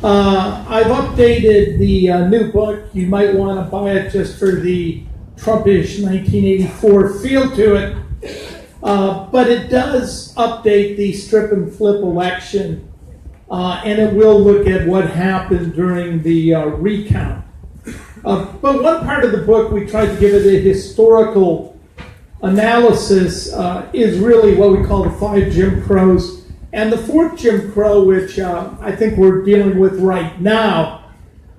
I've updated the new book. You might want to buy it just for the Trumpish 1984 feel to it. But it does update the strip and flip election, and it will look at what happened during the recount. But one part of the book, we tried to give it a historical analysis, is really what we call the 5 Jim Crows. And the 4th Jim Crow, which I think we're dealing with right now,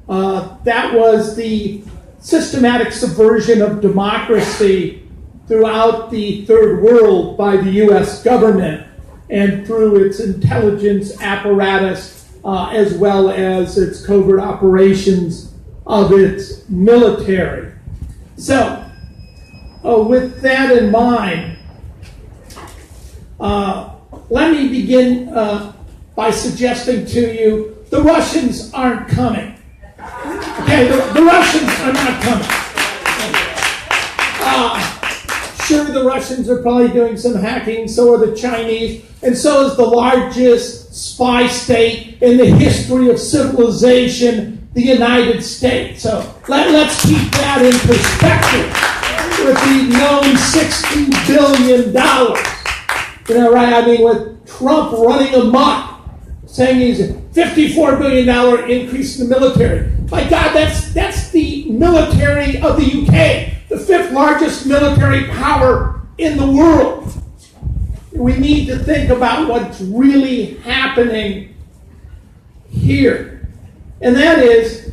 that was the systematic subversion of democracy throughout the Third World by the U.S. government and through its intelligence apparatus, as well as its covert operations of its military. So, with that in mind, let me begin by suggesting to you the Russians aren't coming. Okay, the Russians are not coming. Sure, the Russians are probably doing some hacking, so are the Chinese, and so is the largest spy state in the history of civilization, the United States. So let's keep that in perspective with the known $60 billion. You know, right? I mean, with Trump running amok, saying he's a $54 billion increase in the military. My God, that's the military of the UK, the 5th largest military power in the world. We need to think about what's really happening here. And that is,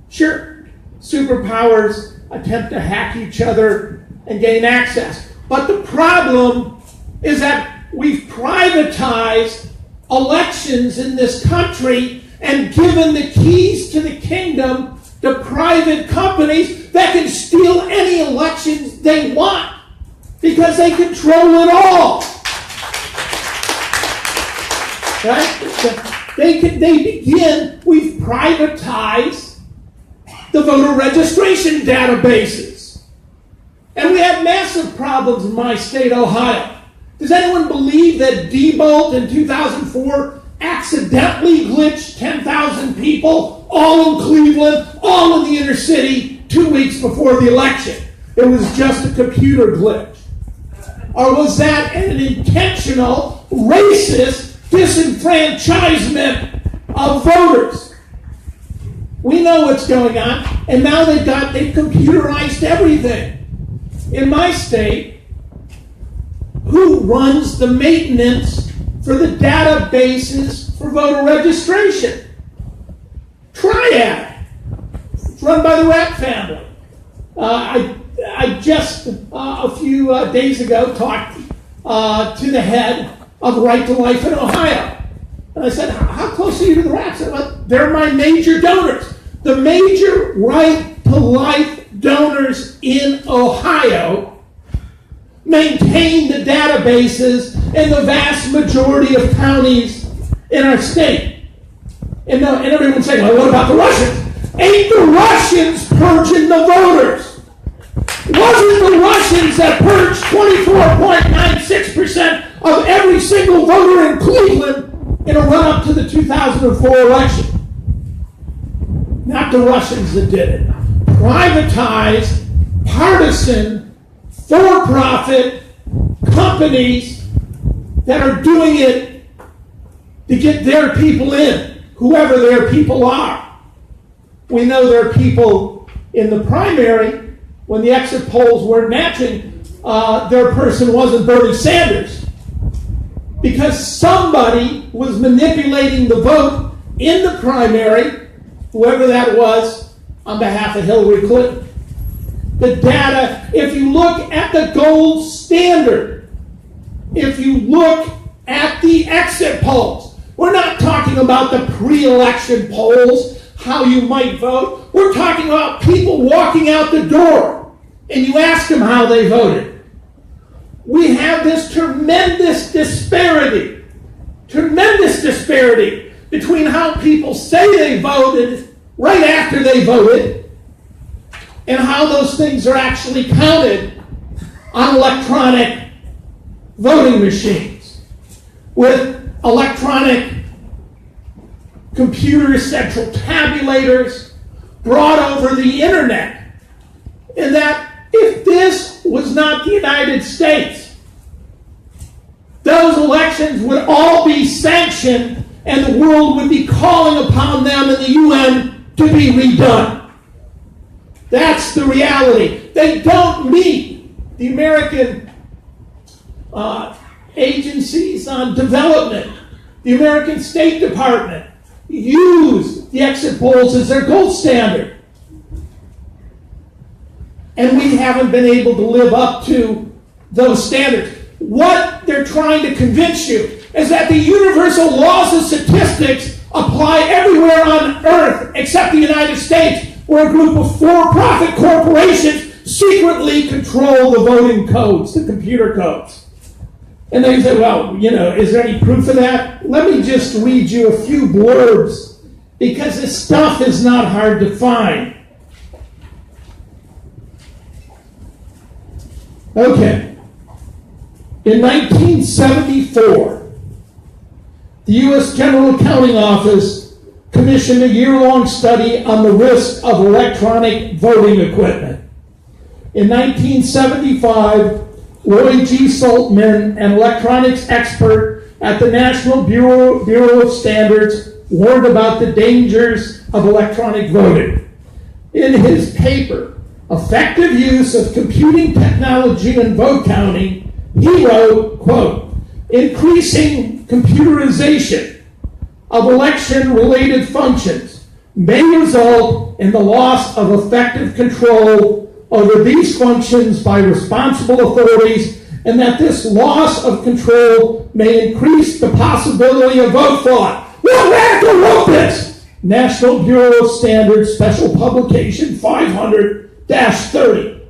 sure, superpowers attempt to hack each other and gain access. But the problem is that we've privatized elections in this country and given the keys to the kingdom to private companies that can steal any elections they want because they control it all. Right? We've privatized the voter registration databases. And we have massive problems in my state, Ohio. Does anyone believe that Diebold in 2004 accidentally glitched 10,000 people, all in Cleveland, all in the inner city, 2 weeks before the election? It was just a computer glitch. Or was that an intentional, racist disenfranchisement of voters? We know what's going on, and now they've computerized everything. In my state, who runs the maintenance for the databases for voter registration? Triad. It's run by the Rat family. I just a few days ago talked to the head of Right to Life in Ohio. And I said, how close are you to the Rats? I said, well, they're my major donors. The major Right to Life donors in Ohio maintain the databases in the vast majority of counties in our state. And everyone's saying, well, what about the Russians? Ain't the Russians purging the voters? Wasn't the Russians that purged 24.96% of every single voter in Cleveland in a run-up to the 2004 election? Not the Russians that did it. Privatized, partisan, for-profit companies that are doing it to get their people in, whoever their people are. We know there are people in the primary, when the exit polls weren't matching, their person wasn't Bernie Sanders. Because somebody was manipulating the vote in the primary, whoever that was, on behalf of Hillary Clinton. The data, if you look at the gold standard, if you look at the exit polls, we're not talking about the pre-election polls, how you might vote. We're talking about people walking out the door, and you ask them how they voted. We have this tremendous disparity between how people say they voted right after they voted and how those things are actually counted on electronic voting machines with electronic computers, central tabulators, brought over the internet. And that if this was not the United States, those elections would all be sanctioned and the world would be calling upon them in the UN to be redone. That's the reality. They don't meet the American agencies on development. The American State Department use the exit polls as their gold standard. And we haven't been able to live up to those standards. What they're trying to convince you is that the universal laws of statistics apply everywhere on earth except the United States, where a group of for-profit corporations secretly control the voting codes, the computer codes. And they say, well, is there any proof of that? Let me just read you a few blurbs, because this stuff is not hard to find. Okay. In 1974, the U.S. General Accounting Office commissioned a year-long study on the risk of electronic voting equipment. In 1975, Roy G. Saltman, an electronics expert at the National Bureau of Standards, warned about the dangers of electronic voting. In his paper, Effective Use of Computing Technology in Vote Counting, he wrote, quote, increasing computerization of election-related functions may result in the loss of effective control over these functions by responsible authorities, and that this loss of control may increase the possibility of vote fraud. What radical wrote this? National Bureau of Standards, Special Publication 500-30.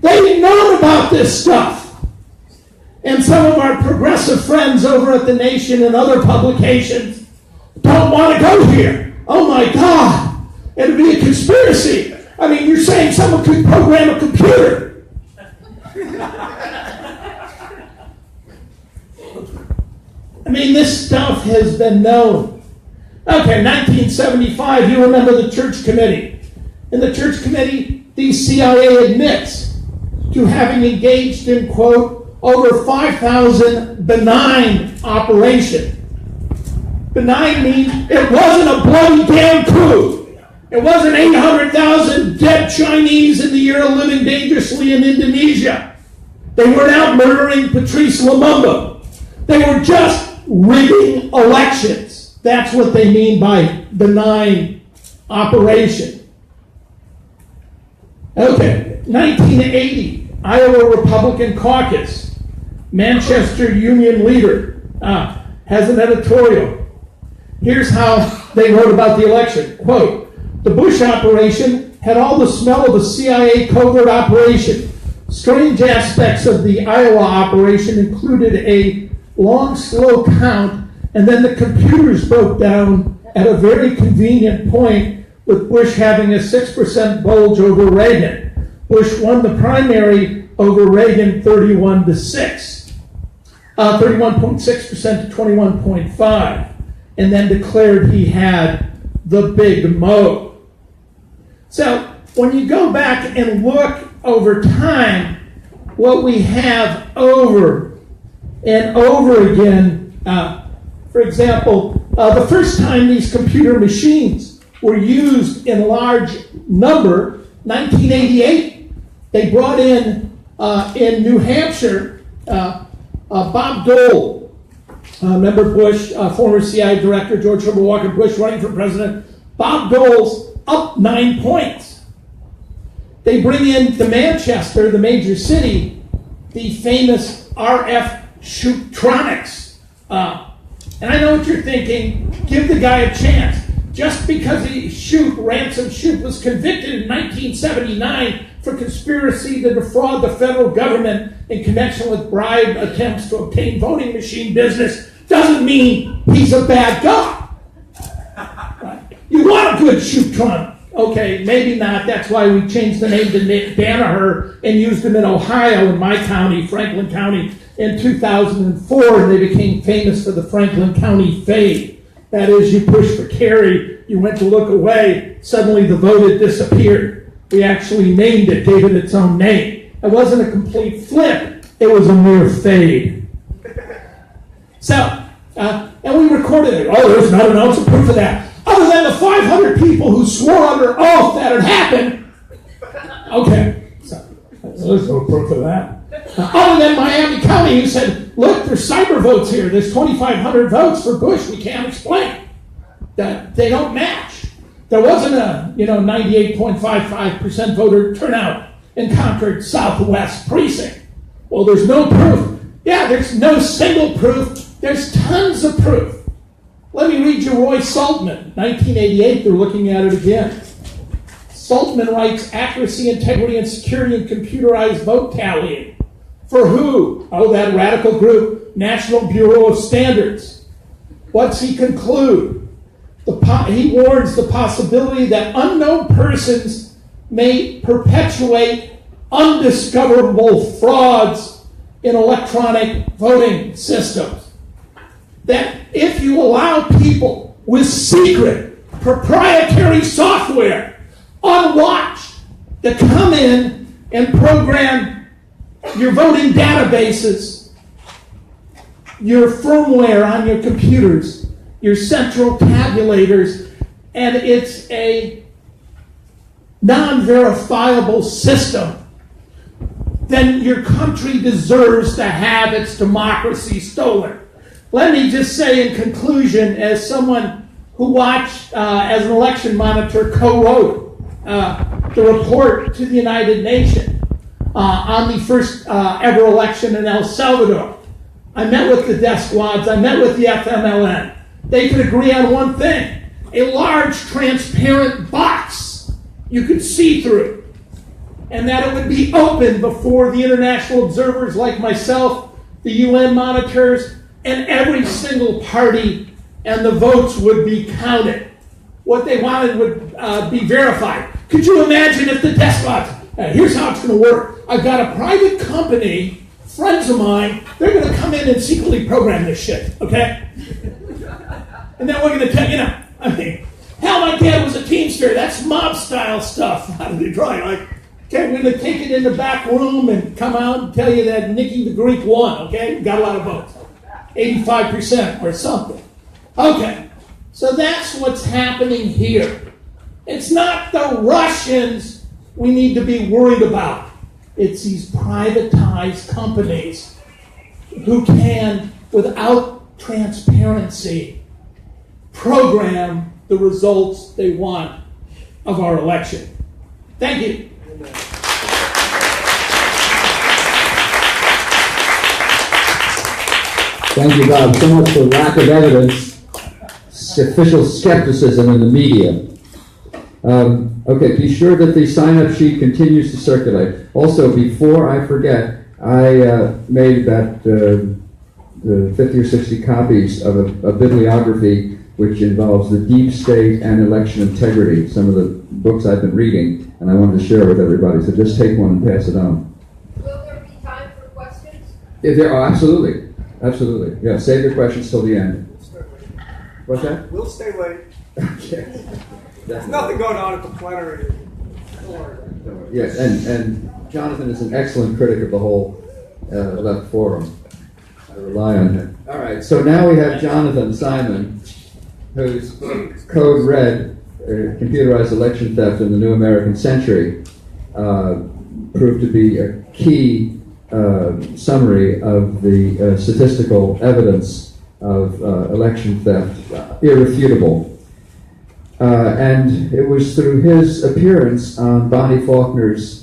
They've known about this stuff. And some of our progressive friends over at The Nation and other publications don't want to go here. Oh my God, it'd be a conspiracy. I mean, you're saying someone could program a computer. I mean, this stuff has been known. Okay, 1975, you remember the Church Committee. In the Church Committee, the CIA admits to having engaged in, quote, over 5,000 benign operations. Benign means it wasn't a bloody damn coup. It wasn't 800,000 dead Chinese in the year of living dangerously in Indonesia. They weren't out murdering Patrice Lumumba. They were just rigging elections. That's what they mean by benign operation. Okay, 1980, Iowa Republican Caucus. Manchester Union leader has an editorial. Here's how they wrote about the election. Quote, the Bush operation had all the smell of a CIA covert operation. Strange aspects of the Iowa operation included a long, slow count, and then the computers broke down at a very convenient point, with Bush having a 6% bulge over Reagan. Bush won the primary over Reagan 31.6% to 21.5%, and then declared he had the big moat. So when you go back and look over time, what we have over and over again, for example, the first time these computer machines were used in large number, 1988, they brought in New Hampshire, Bob Dole, remember Bush, former CIA director, George Herbert Walker Bush running for president. Bob Dole's up 9 points. They bring in to Manchester, the major city, the famous RF Shoottronics. And I know what you're thinking, give the guy a chance. Just because Ransom Shoup was convicted in 1979 for conspiracy to defraud the federal government in connection with bribe attempts to obtain voting machine business doesn't mean he's a bad guy. You want a good Shootron. Okay, maybe not. That's why we changed the name to Danaher and used them in Ohio, in my county, Franklin County, in 2004, and they became famous for the Franklin County Fade. That is, you pushed for carry, you went to look away, suddenly the vote had disappeared. We actually named it, gave it its own name. It wasn't a complete flip, it was a mere fade. So, and we recorded it. Oh, there's not an ounce of proof of that. Other than the 500 people who swore under oath that it happened. Okay, so there's no proof of that. Other than Miami County, who said, look, there's cyber votes here. There's 2,500 votes for Bush. We can't explain. That they don't match. There wasn't a 98.55% voter turnout in Concord Southwest precinct. Well, there's no proof. Yeah, there's no single proof. There's tons of proof. Let me read you Roy Saltman, 1988. They're looking at it again. Saltman writes, accuracy, integrity, and security in computerized vote tallying. For who? Oh, that radical group, National Bureau of Standards. What's he conclude? He warns the possibility that unknown persons may perpetuate undiscoverable frauds in electronic voting systems. That if you allow people with secret proprietary software unwatched to come in and program your voting databases, your firmware on your computers, your central tabulators, and it's a non-verifiable system, then your country deserves to have its democracy stolen. Let me just say in conclusion, as someone who watched, as an election monitor, co-wrote the report to the United Nations on the first ever election in El Salvador. I met with the death squads, I met with the FMLN. They could agree on one thing: a large transparent box you could see through, and that it would be open before the international observers like myself, the UN monitors, and every single party, and the votes would be counted. What they wanted would be verified. Could you imagine if the death squads, here's how it's going to work. I've got a private company, friends of mine, they're going to come in and secretly program this shit, okay? And then we're going to tell, hell, my dad was a Teamster. That's mob-style stuff out of Detroit. Like, okay, we're going to take it in the back room and come out and tell you that Nicky the Greek won, okay? Got a lot of votes. 85% or something. Okay, so that's what's happening here. It's not the Russians we need to be worried about. It's these privatized companies who can, without transparency, program the results they want of our election. Thank you. Thank you, Bob. So much for lack of evidence, official skepticism in the media. Okay, be sure that the sign-up sheet continues to circulate. Also, before I forget, I made about 50 or 60 copies of a bibliography which involves the deep state and election integrity, some of the books I've been reading, and I wanted to share with everybody. So just take one and pass it on. Will there be time for questions? Absolutely. Absolutely. Yeah, save your questions till the end. What's that? We'll stay late. Okay. There's nothing going on at the plenary. Yes, and Jonathan is an excellent critic of the whole left forum. I rely on him. All right, so now we have Jonathan Simon, whose Code Red, Computerized Election Theft in the New American Century, proved to be a key summary of the statistical evidence of election theft, irrefutable. And it was through his appearance on Bonnie Faulkner's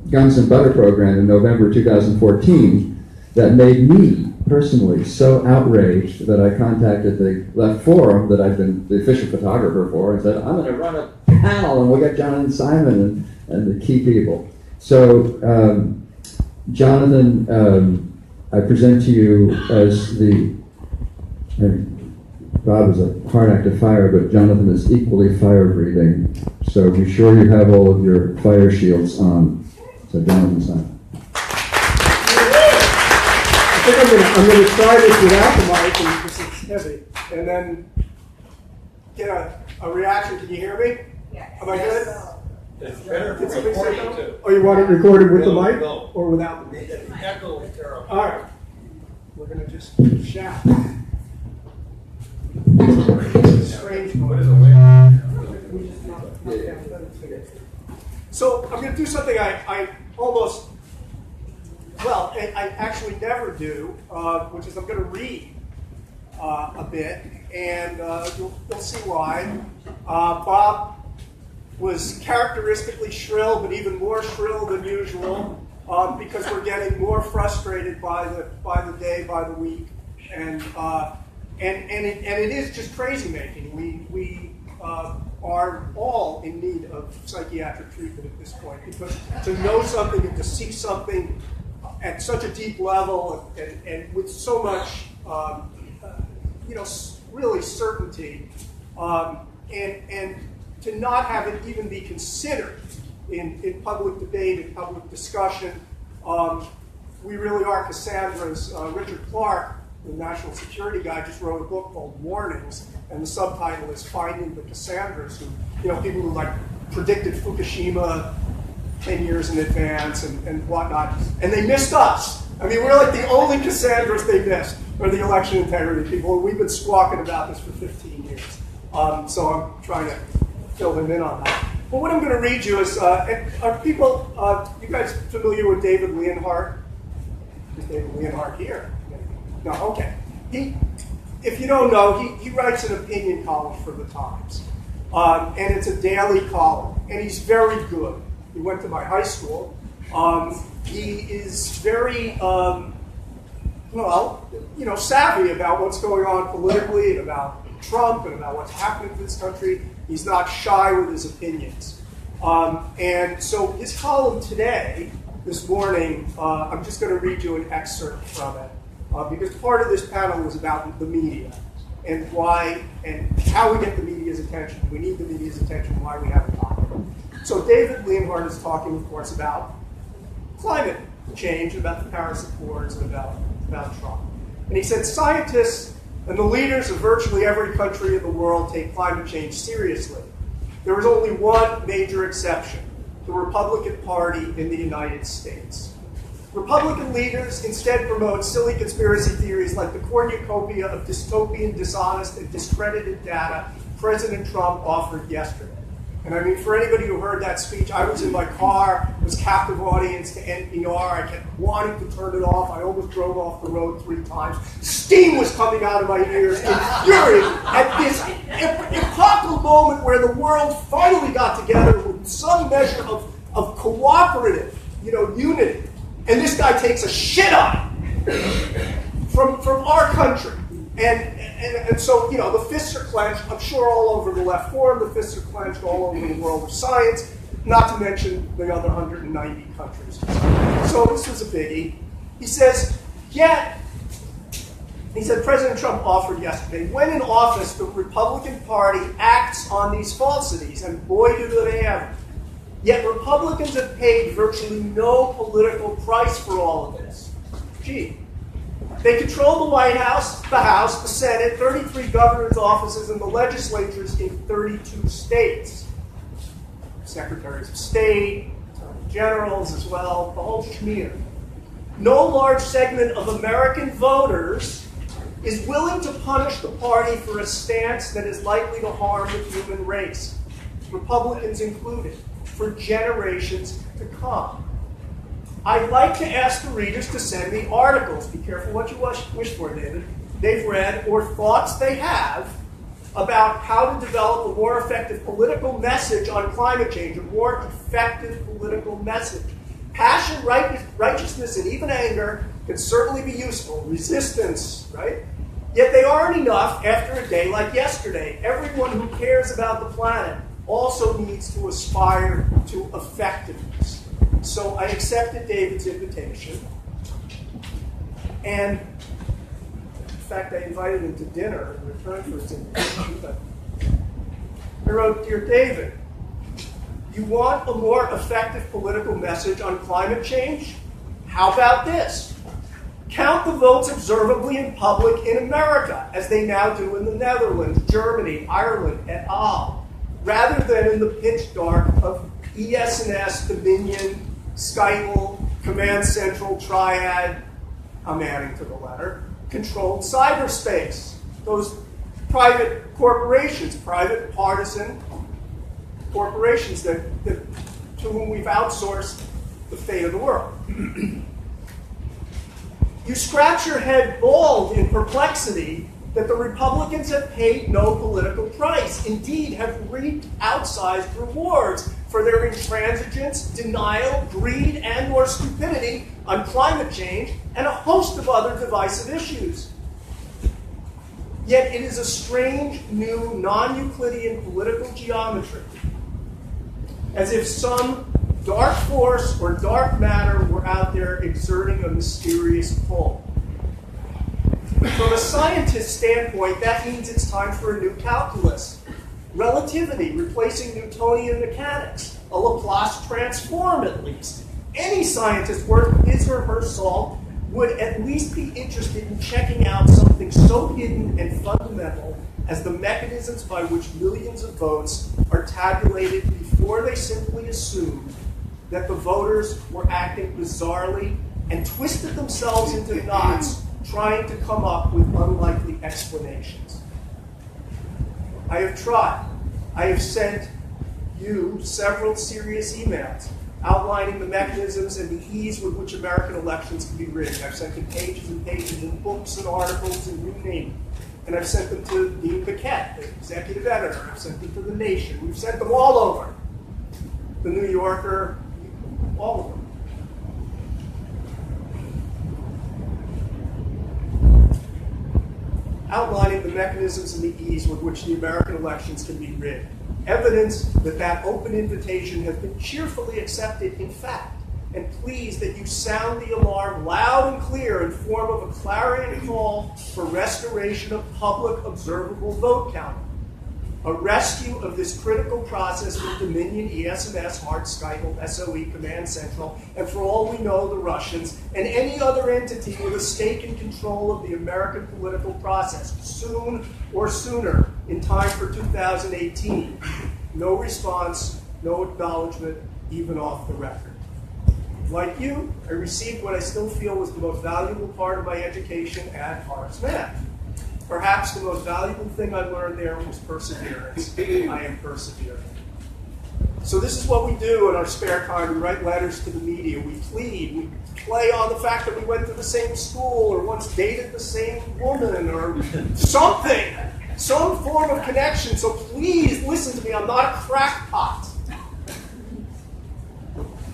Guns and Butter program in November 2014 that made me personally so outraged that I contacted the Left Forum that I've been the official photographer for and said, I'm going to run a panel and we'll get Jonathan Simon and the key people. So Jonathan, I present to you as the, Bob is a hard act to fire, but Jonathan is equally fire-breathing. So be sure you have all of your fire shields on. So Jonathan Simon. I think I'm going to try this without the mic because it's heavy. And then get a reaction. Can you hear me? Yes. Am I good? It's better Did for somebody say recording no? too. Oh, you want it recorded with the No, mic no. or without the mic? The echo is terrible. All right. We're going to just shout. Strange What noise. is a wave? So I'm going to do something I almost, well, I actually never do, which is I'm going to read a bit, and you'll see why. Bob was characteristically shrill, but even more shrill than usual, because we're getting more frustrated by the day, by the week, and it is just crazy making. We are all in need of psychiatric treatment at this point, because to know something and to see something at such a deep level and with so much, really certainty, and to not have it even be considered in public debate, in public discussion, we really are Cassandras. Richard Clarke, the national security guy, just wrote a book called Warnings, and the subtitle is Finding the Cassandras, who, people who predicted Fukushima 10 years in advance and whatnot, and they missed us. I mean, we're like the only Cassandras they missed, are the election integrity people, and we've been squawking about this for 15 years. So I'm trying to fill them in on that. But what I'm going to read you is, are people, you guys familiar with David Leonhardt? Is David Leonhardt here? No, okay. If you don't know, he writes an opinion column for the Times. And it's a daily column, and he's very good. He went to my high school. He is very, savvy about what's going on politically and about Trump and about what's happening to this country. He's not shy with his opinions. And so his column today, this morning, I'm just going to read you an excerpt from it, because part of this panel was about the media and why and how we get the media's attention. We need the media's attention, why we have a topic. So David Leonhardt is talking, of course, about climate change, about the Paris Accords, and about Trump. And he said, scientists and the leaders of virtually every country in the world take climate change seriously. There is only one major exception, the Republican Party in the United States. Republican leaders instead promote silly conspiracy theories like the cornucopia of dystopian, dishonest, and discredited data President Trump offered yesterday. And I mean, for anybody who heard that speech, I was in my car, it was captive audience to NPR, I kept wanting to turn it off, I almost drove off the road 3 times. Steam was coming out of my ears in fury at this epochal moment where the world finally got together with some measure of cooperative, unity. And this guy takes a shit on it from our country. And so, the fists are clenched, I'm sure all over the left forum, the fists are clenched all over the world of science, not to mention the other 190 countries. So this was a biggie. He says, President Trump offered yesterday, when in office, the Republican Party acts on these falsities, and boy do they ever. Yet Republicans have paid virtually no political price for all of this. Gee. They control the White House, the House, the Senate, 33 governor's offices, and the legislatures in 32 states. Secretaries of State, Attorney Generals as well, the whole schmear. No large segment of American voters is willing to punish the party for a stance that is likely to harm the human race, Republicans included, for generations to come. I'd like to ask the readers to send me articles, be careful what you wish for, David, they've read, or thoughts they have about how to develop a more effective political message on climate change, a more effective political message. Passion, righteousness, and even anger can certainly be useful. Resistance, right? Yet they aren't enough after a day like yesterday. Everyone who cares about the planet also needs to aspire to effectiveness. So I accepted David's invitation, and in fact, I invited him to dinner in return for his invitation. But I wrote, Dear David, you want a more effective political message on climate change? How about this? count the votes observably in public in America, as they now do in the Netherlands, Germany, Ireland, et al., rather than in the pitch dark of ES&S, Dominion, Skytle, Command Central, Triad, I'm adding to the letter, controlled cyberspace. Those private corporations, private partisan corporations to whom we've outsourced the fate of the world. You scratch your head bald in perplexity that the Republicans have paid no political price, indeed have reaped outsized rewards for their intransigence, denial, greed, and or stupidity on climate change and a host of other divisive issues. Yet it is a strange, new, non-Euclidean political geometry, as if some dark force or dark matter were out there exerting a mysterious pull. From a scientist's standpoint, that means it's time for a new calculus. Relativity, replacing Newtonian mechanics. A Laplace transform, at least. Any scientist worth his or her salt would at least be interested in checking out something so hidden and fundamental as the mechanisms by which millions of votes are tabulated before they simply assumed that the voters were acting bizarrely and twisted themselves into knots trying to come up with unlikely explanations. I have tried. I have sent you several serious emails outlining the mechanisms and the ease with which American elections can be rigged. I've sent them pages and pages in books and articles and you name it. And I've sent them to Dean Paquette, the executive editor. I've sent them to The Nation. We've sent them all over. The New Yorker, all of them. Outlining the mechanisms and the ease with which the American elections can be rigged. Evidence that that open invitation has been cheerfully accepted in fact, and pleased that you sound the alarm loud and clear in form of a clarion call for restoration of public observable vote counting. A rescue of this critical process from Dominion, ES&S, Hart, Skytle, SOE, Command Central, and for all we know, the Russians, and any other entity with a stake in control of the American political process, soon or sooner, in time for 2018. No response, no acknowledgement, even off the record. Like you, I received what I still feel was the most valuable part of my education at Horace Mann. Perhaps the most valuable thing I learned there was perseverance. I am persevering. So this is what we do in our spare time. We write letters to the media. We plead. We play on the fact that we went to the same school or once dated the same woman or something. Some form of connection. So please listen to me. I'm not a crackpot.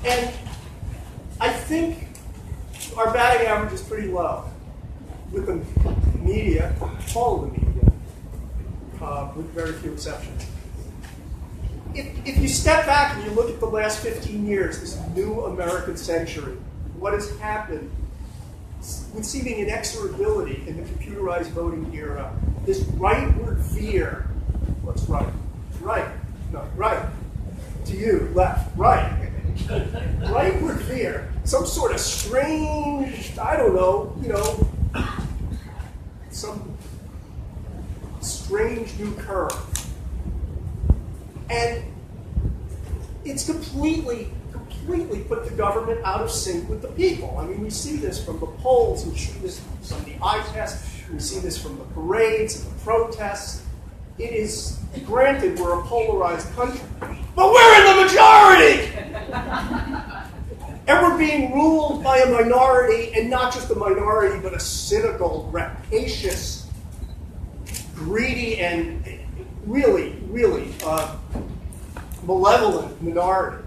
And I think our batting average is pretty low with the media, all of the media, with very few exceptions. If you step back and you look at the last 15 years, this new American century, what has happened with seeming inexorability in the computerized voting era, this rightward veer, what's right? Right, no, right, to you, left, right. Rightward veer, some sort of strange, I don't know, some strange new curve. And it's completely put the government out of sync with the people. I mean, we see this from the polls, we see this from the eye tests, we see this from the parades and the protests. It is, granted, we're a polarized country, but we're in the majority! And we're being ruled by a minority, and not just a minority, but a cynical, rapacious, greedy, and really malevolent minority.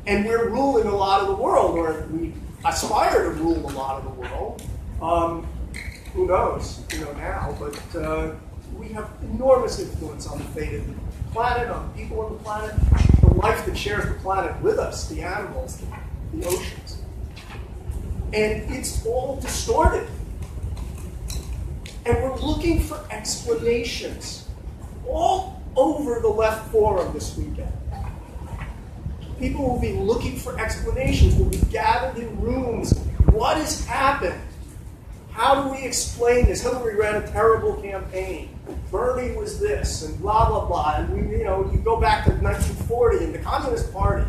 And we're ruling a lot of the world, or we aspire to rule a lot of the world. Who knows, now, but we have enormous influence on the fate of the planet, on the people on the planet, the life that shares the planet with us, the animals, the oceans. And it's all distorted. And we're looking for explanations all over the left forum this weekend. People will be looking for explanations. We'll be gathered in rooms What has happened? How do we explain this? Hillary ran a terrible campaign. Bernie was this, and blah, blah, blah. And you go back to 1940 and the Communist Party.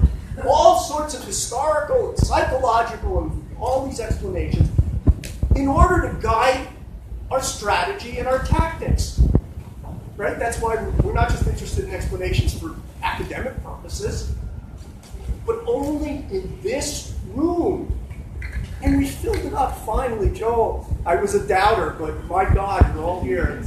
All sorts of historical and psychological and all these explanations in order to guide our strategy and our tactics. Right? That's why we're not just interested in explanations for academic purposes, but only in this room. And we filled it up finally, Joel. I was a doubter, but my God, you're all here.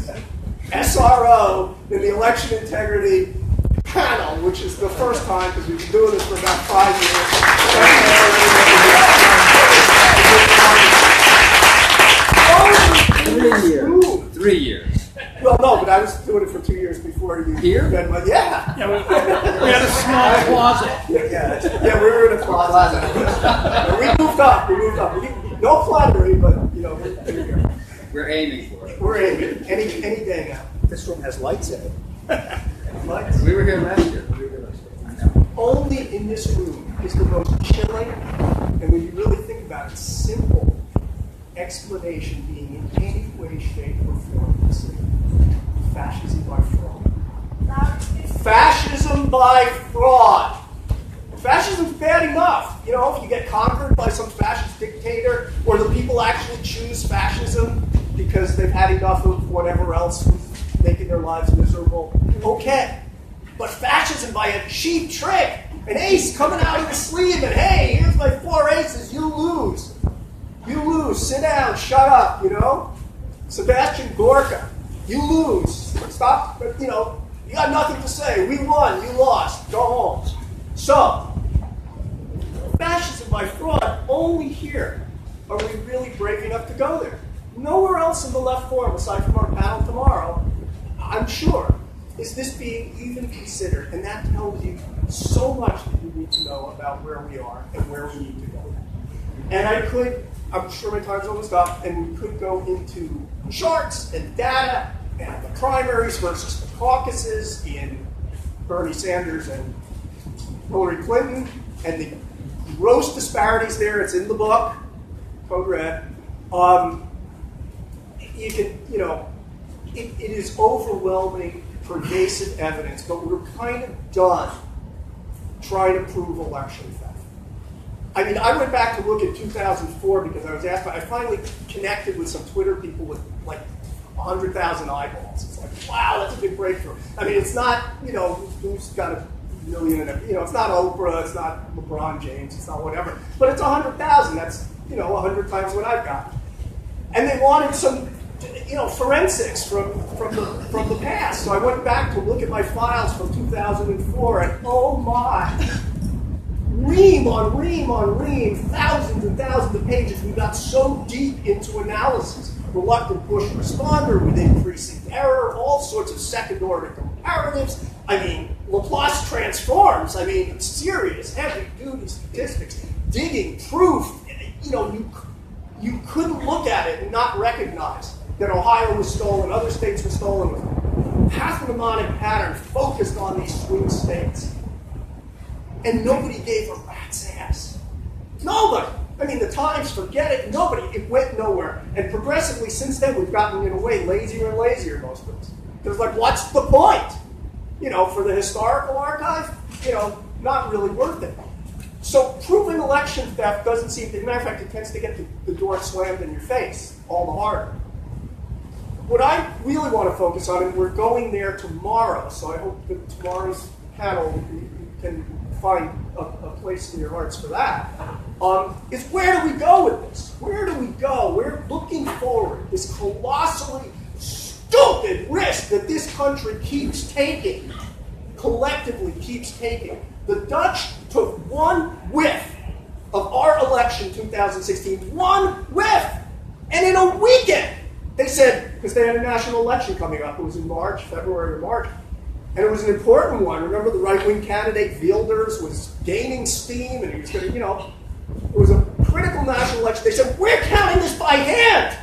SRO in the election integrity panel, which is the first time because we've been doing this for about 5 years. 3 years. Well, no, but I was doing it for 2 years before you. Here? Yeah. Yeah, we had a small closet. Yeah, we were in a closet. We moved up. No flattery, but We're aiming for it. we're aiming any day now. This room has lights in it. Lights. We were here last year. Only in this room is the most chilling, and when you really think about it, simple explanation being in any way, shape, or form fascism by fraud. Fascism by fraud. Fascism's bad enough. If you get conquered by some fascist dictator, or the people actually choose fascism because they've had enough of whatever else was making their lives miserable, okay. But fascism by a cheap trick, an ace coming out of the sleeve, and hey, here's my 4 aces, you lose. You lose, sit down, shut up, Sebastian Gorka, you lose. Stop, you got nothing to say. We won, you lost, go home. So, fascism by fraud, only here are we really brave enough to go there. Nowhere else in the left forum, aside from our panel tomorrow, I'm sure, is this being even considered. And that tells you so much that you need to know about where we are and where we need to go. And I'm sure my time's almost up, and we could go into charts and data and the primaries versus the caucuses in Bernie Sanders and Hillary Clinton, and the gross disparities there. It's in the book, Code Red. It is overwhelming, pervasive evidence, but we're kind of done trying to prove election theft. I mean, I went back to look at 2004 because I was asked, I finally connected with some Twitter people with like 100,000 eyeballs. It's like, wow, that's a big breakthrough. I mean, it's not, who's got a million, it's not Oprah, it's not LeBron James, it's not whatever, but it's 100,000. That's, 100 times what I've got. And they wanted some, forensics from the past. So I went back to look at my files from 2004, and oh my, ream on ream on ream, thousands and thousands of pages. We got so deep into analysis. Reluctant push responder with increasing error, all sorts of second-order comparatives. I mean, Laplace transforms. I mean, serious, heavy-duty statistics, digging, proof. You couldn't look at it and not recognize that Ohio was stolen, other states were stolen. Pathognomonic pattern focused on these swing states. And nobody gave a rat's ass. Nobody. I mean, the Times, forget it. Nobody. It went nowhere. And progressively, since then, we've gotten, in a way, lazier and lazier, most of us. Because, what's the point? For the historical archive, not really worth it. So proving election theft doesn't seem to, as a matter of fact, it tends to get the door slammed in your face all the harder. What I really want to focus on, and we're going there tomorrow, so I hope that tomorrow's panel you can find a place in your hearts for that, is where do we go with this? Where do we go? We're looking forward. This colossally stupid risk that this country keeps taking, collectively keeps taking. The Dutch took one whiff of our election 2016, one whiff, and in a weekend, they said, because they had a national election coming up, it was in February or March, and it was an important one. Remember the right-wing candidate, Wilders, was gaining steam, and he was going to, it was a critical national election. They said, we're counting this by hand,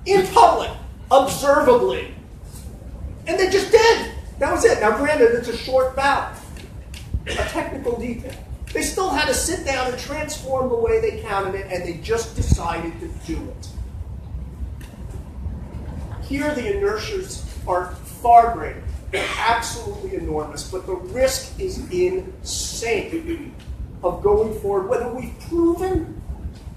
in public, observably. And they just did. That was it. Now, granted, it's a short ballot, a technical detail. They still had to sit down and transform the way they counted it, and they just decided to do it. Here, the inertias are far greater. They're absolutely enormous, but the risk is insane of going forward. Whether we've proven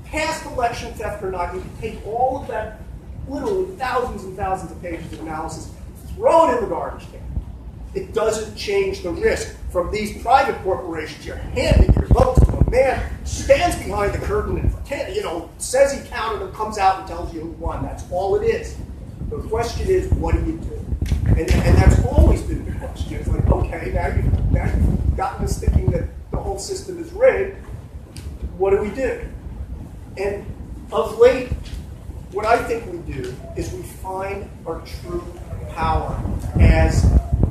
past election theft or not, you can take all of that, literally thousands and thousands of pages of analysis, throw it in the garbage can. It doesn't change the risk from these private corporations. You're handing your votes to a man who stands behind the curtain and says he counted and comes out and tells you who won. That's all it is. The question is, what do you do? And that's always been the question. It's like, okay, now you've gotten us thinking that the whole system is rigged. What do we do? And of late, what I think we do is we find our true power as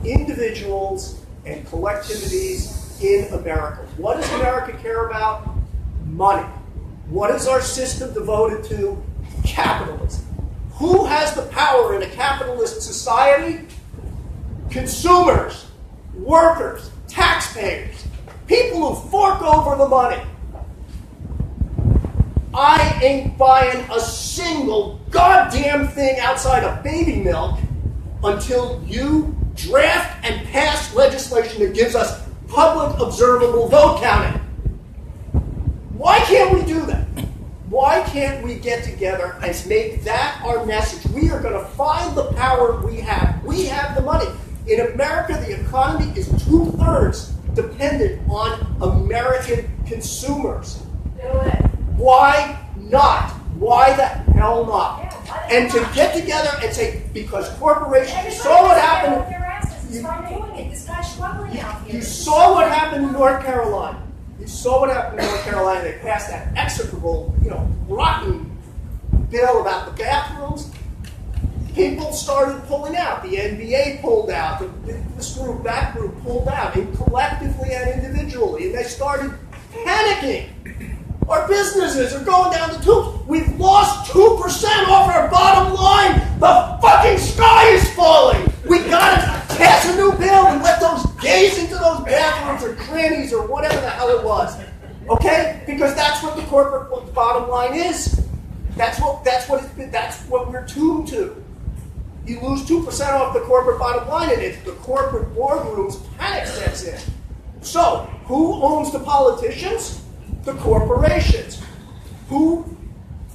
individuals and collectivities in America. What does America care about? Money. What is our system devoted to? Capitalism. Who has the power in a capitalist society? Consumers, workers, taxpayers, people who fork over the money. I ain't buying a single goddamn thing outside of baby milk until you draft and pass legislation that gives us public observable vote counting. Why can't we do that? Why can't we get together and make that our message? We are going to find the power we have. We have the money. In America, the economy is 2/3 dependent on American consumers. Why not? Why the hell not? And to get together and say, because corporations, you saw what happened. You saw what happened in North Carolina. You saw what happened in North Carolina. They passed that execrable, rotten bill about the bathrooms. People started pulling out. The NBA pulled out. This group, that group pulled out, and collectively and individually. And they started panicking. Our businesses are going down the tubes. We've lost 2% off our bottom line. The fucking sky is falling. We gotta pass a new bill and let those gays into those bathrooms or crannies or whatever the hell it was. Okay? Because that's what the corporate bottom line is. That's what we're tuned to. You lose 2% off the corporate bottom line, and it's the corporate boardrooms panic sets in. So, who owns the politicians? The corporations. Who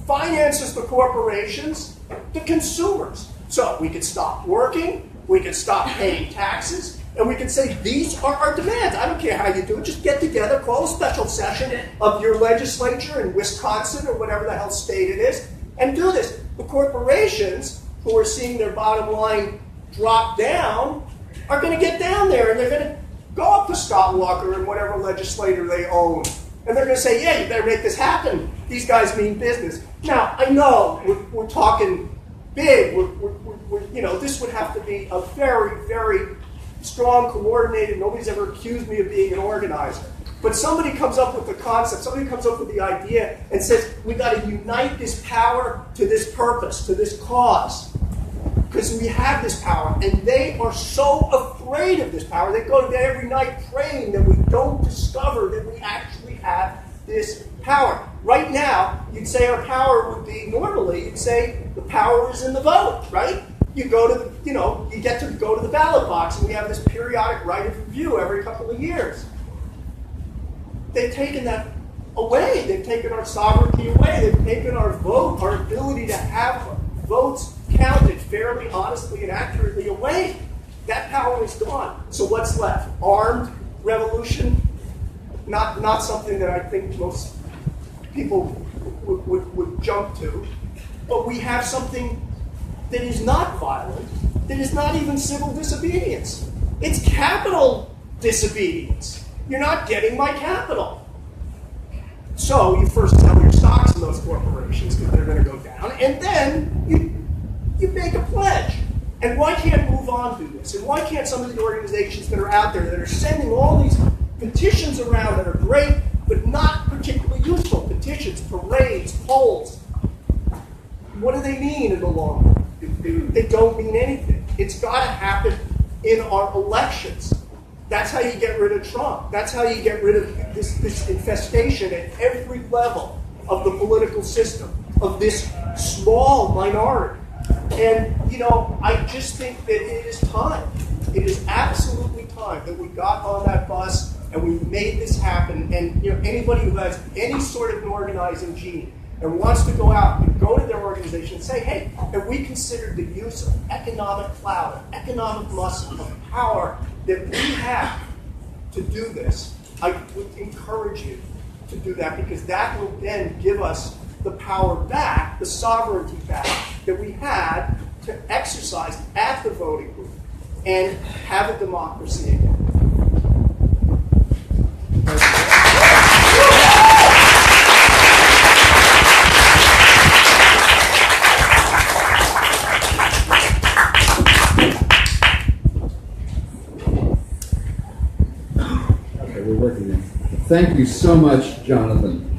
finances the corporations? The consumers. So we could stop working, we could stop paying taxes, and we could say, these are our demands. I don't care how you do it. Just get together, call a special session of your legislature in Wisconsin or whatever the hell state it is, and do this. The corporations who are seeing their bottom line drop down are going to get down there, and they're going to go up to Scott Walker and whatever legislator they own. And they're going to say, yeah, you better make this happen. These guys mean business. Now, I know we're talking big. This would have to be a very, very strong, coordinated. Nobody's ever accused me of being an organizer. But somebody comes up with the concept, somebody comes up with the idea and says, we got to unite this power to this purpose, to this cause. Because we have this power, and they are so afraid of this power. They go to bed every night praying that we don't discover that we actually have this power. Right now, you'd say our power would be, normally, you'd say the power is in the vote, right? You go to, you get to go to the ballot box, and we have this periodic right of review every couple of years. They've taken that away. They've taken our sovereignty away. They've taken our vote, our ability to have votes counted fairly, honestly, and accurately away. That power is gone. So what's left? Armed revolution? Not something that I think most people would jump to. But we have something that is not violent, that is not even civil disobedience. It's capital disobedience. You're not getting my capital. So you first sell your stocks in those corporations because they're going to go down, and then you make a pledge. And why can't move on through this? And why can't some of the organizations that are out there that are sending all these petitions around that are great but not particularly useful, petitions, parades, polls, what do they mean in the long run? They don't mean anything. It's got to happen in our elections. That's how you get rid of Trump. That's how you get rid of this infestation at every level of the political system, of this small minority. And, I just think that it is time. It is absolutely time that we got on that bus and we made this happen. And, anybody who has any sort of an organizing gene and wants to go out and go to their organization and say, hey, have we considered the use of economic clout, economic muscle, of power that we have to do this? I would encourage you to do that, because that will then give us the power back, the sovereignty back that we had to exercise at the voting booth and have a democracy again. Okay, we're working now. Thank you so much, Jonathan.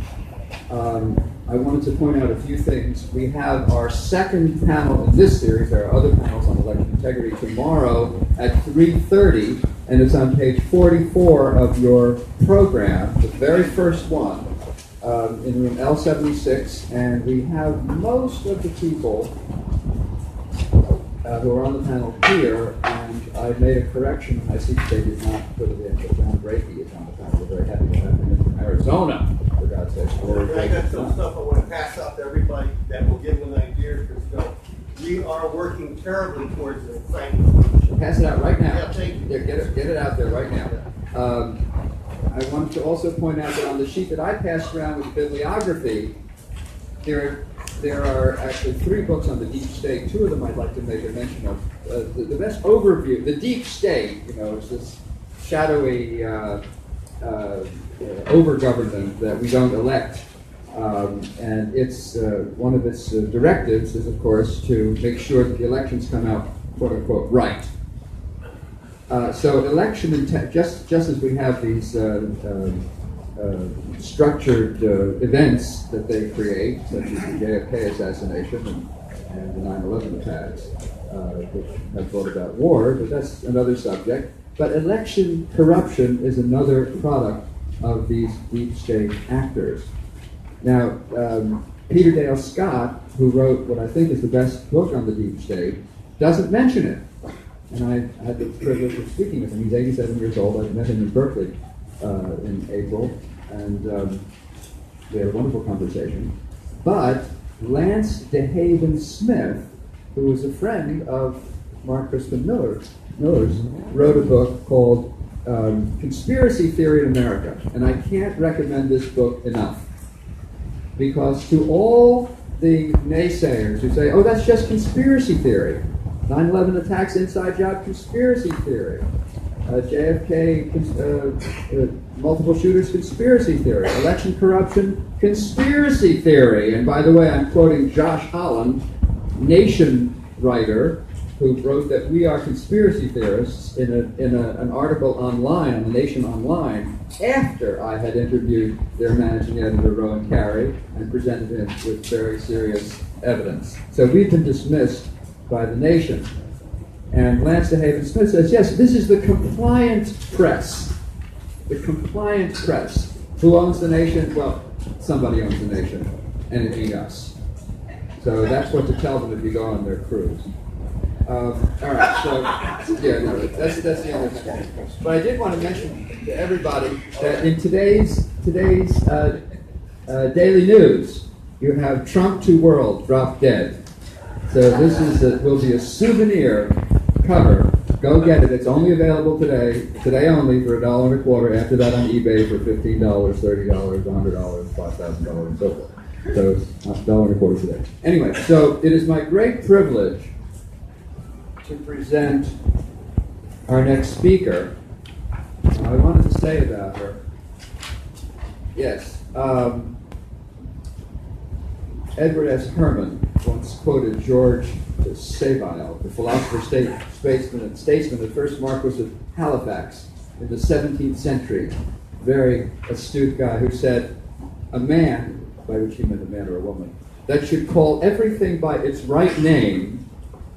I wanted to point out a few things. We have our second panel in this series. There are other panels on election integrity tomorrow at 3:30, and it's on page 44 of your program, the very first one, in room L76, and we have most of the people who are on the panel here, and I made a correction. I see they did not put it in, but John Brakey is on the panel. We're very happy to have him in from Arizona, for God's sake. I got some stuff I want to pass out to everybody that will give them an idea. We are working terribly towards the Franklin. Pass it out right now. Yeah, thank you. Yeah, get it out there right now. I wanted to also point out that on the sheet that I passed around with bibliography, there are actually 3 books on the deep state. 2 of them I'd like to make a mention of. The best overview, the deep state, is this shadowy over-government that we don't elect. And it's one of its directives is, of course, to make sure that the elections come out, quote-unquote, right. So election, just as we have these structured events that they create, such as the JFK assassination and the 9/11 attacks, which have brought about war, but that's another subject. But election corruption is another product of these deep state actors. Now, Peter Dale Scott, who wrote what I think is the best book on the deep state, doesn't mention it. And I had the privilege of speaking with him. He's 87 years old. I met him in Berkeley in April, and we had a wonderful conversation. But Lance DeHaven Smith, who was a friend of Mark Crispin Miller's, wrote a book called Conspiracy Theory in America. And I can't recommend this book enough. Because to all the naysayers who say, oh, that's just conspiracy theory, 9/11 attacks, inside job, conspiracy theory, JFK, multiple shooters, conspiracy theory, election corruption, conspiracy theory. And by the way, I'm quoting Josh Holland, Nation writer, who wrote that we are conspiracy theorists in an article online, on the Nation Online, after I had interviewed their managing editor, Rowan Carey, and presented him with very serious evidence. So we've been dismissed by the Nation. And Lance DeHaven Smith says, yes, this is the compliant press. The compliant press. Who owns the Nation? Well, somebody owns the Nation, and it ain't us. So that's what to tell them if you go on their cruise. All right, so, yeah, no, that's the only thing. But I did want to mention to everybody that in today's daily news, you have Trump to world, drop dead. So this will be a souvenir cover. Go get it. It's only available today only for $1.25. After that on eBay for $15, $30, $100, $5,000, and so forth. So it's $1.25 today. Anyway, so it is my great privilege to present our next speaker. I wanted to say about her. Yes. Edward S. Herman once quoted George Savile, the philosopher, statesman, the first Marquis of Halifax in the 17th century, very astute guy, who said, a man, by which he meant a man or a woman, that should call everything by its right name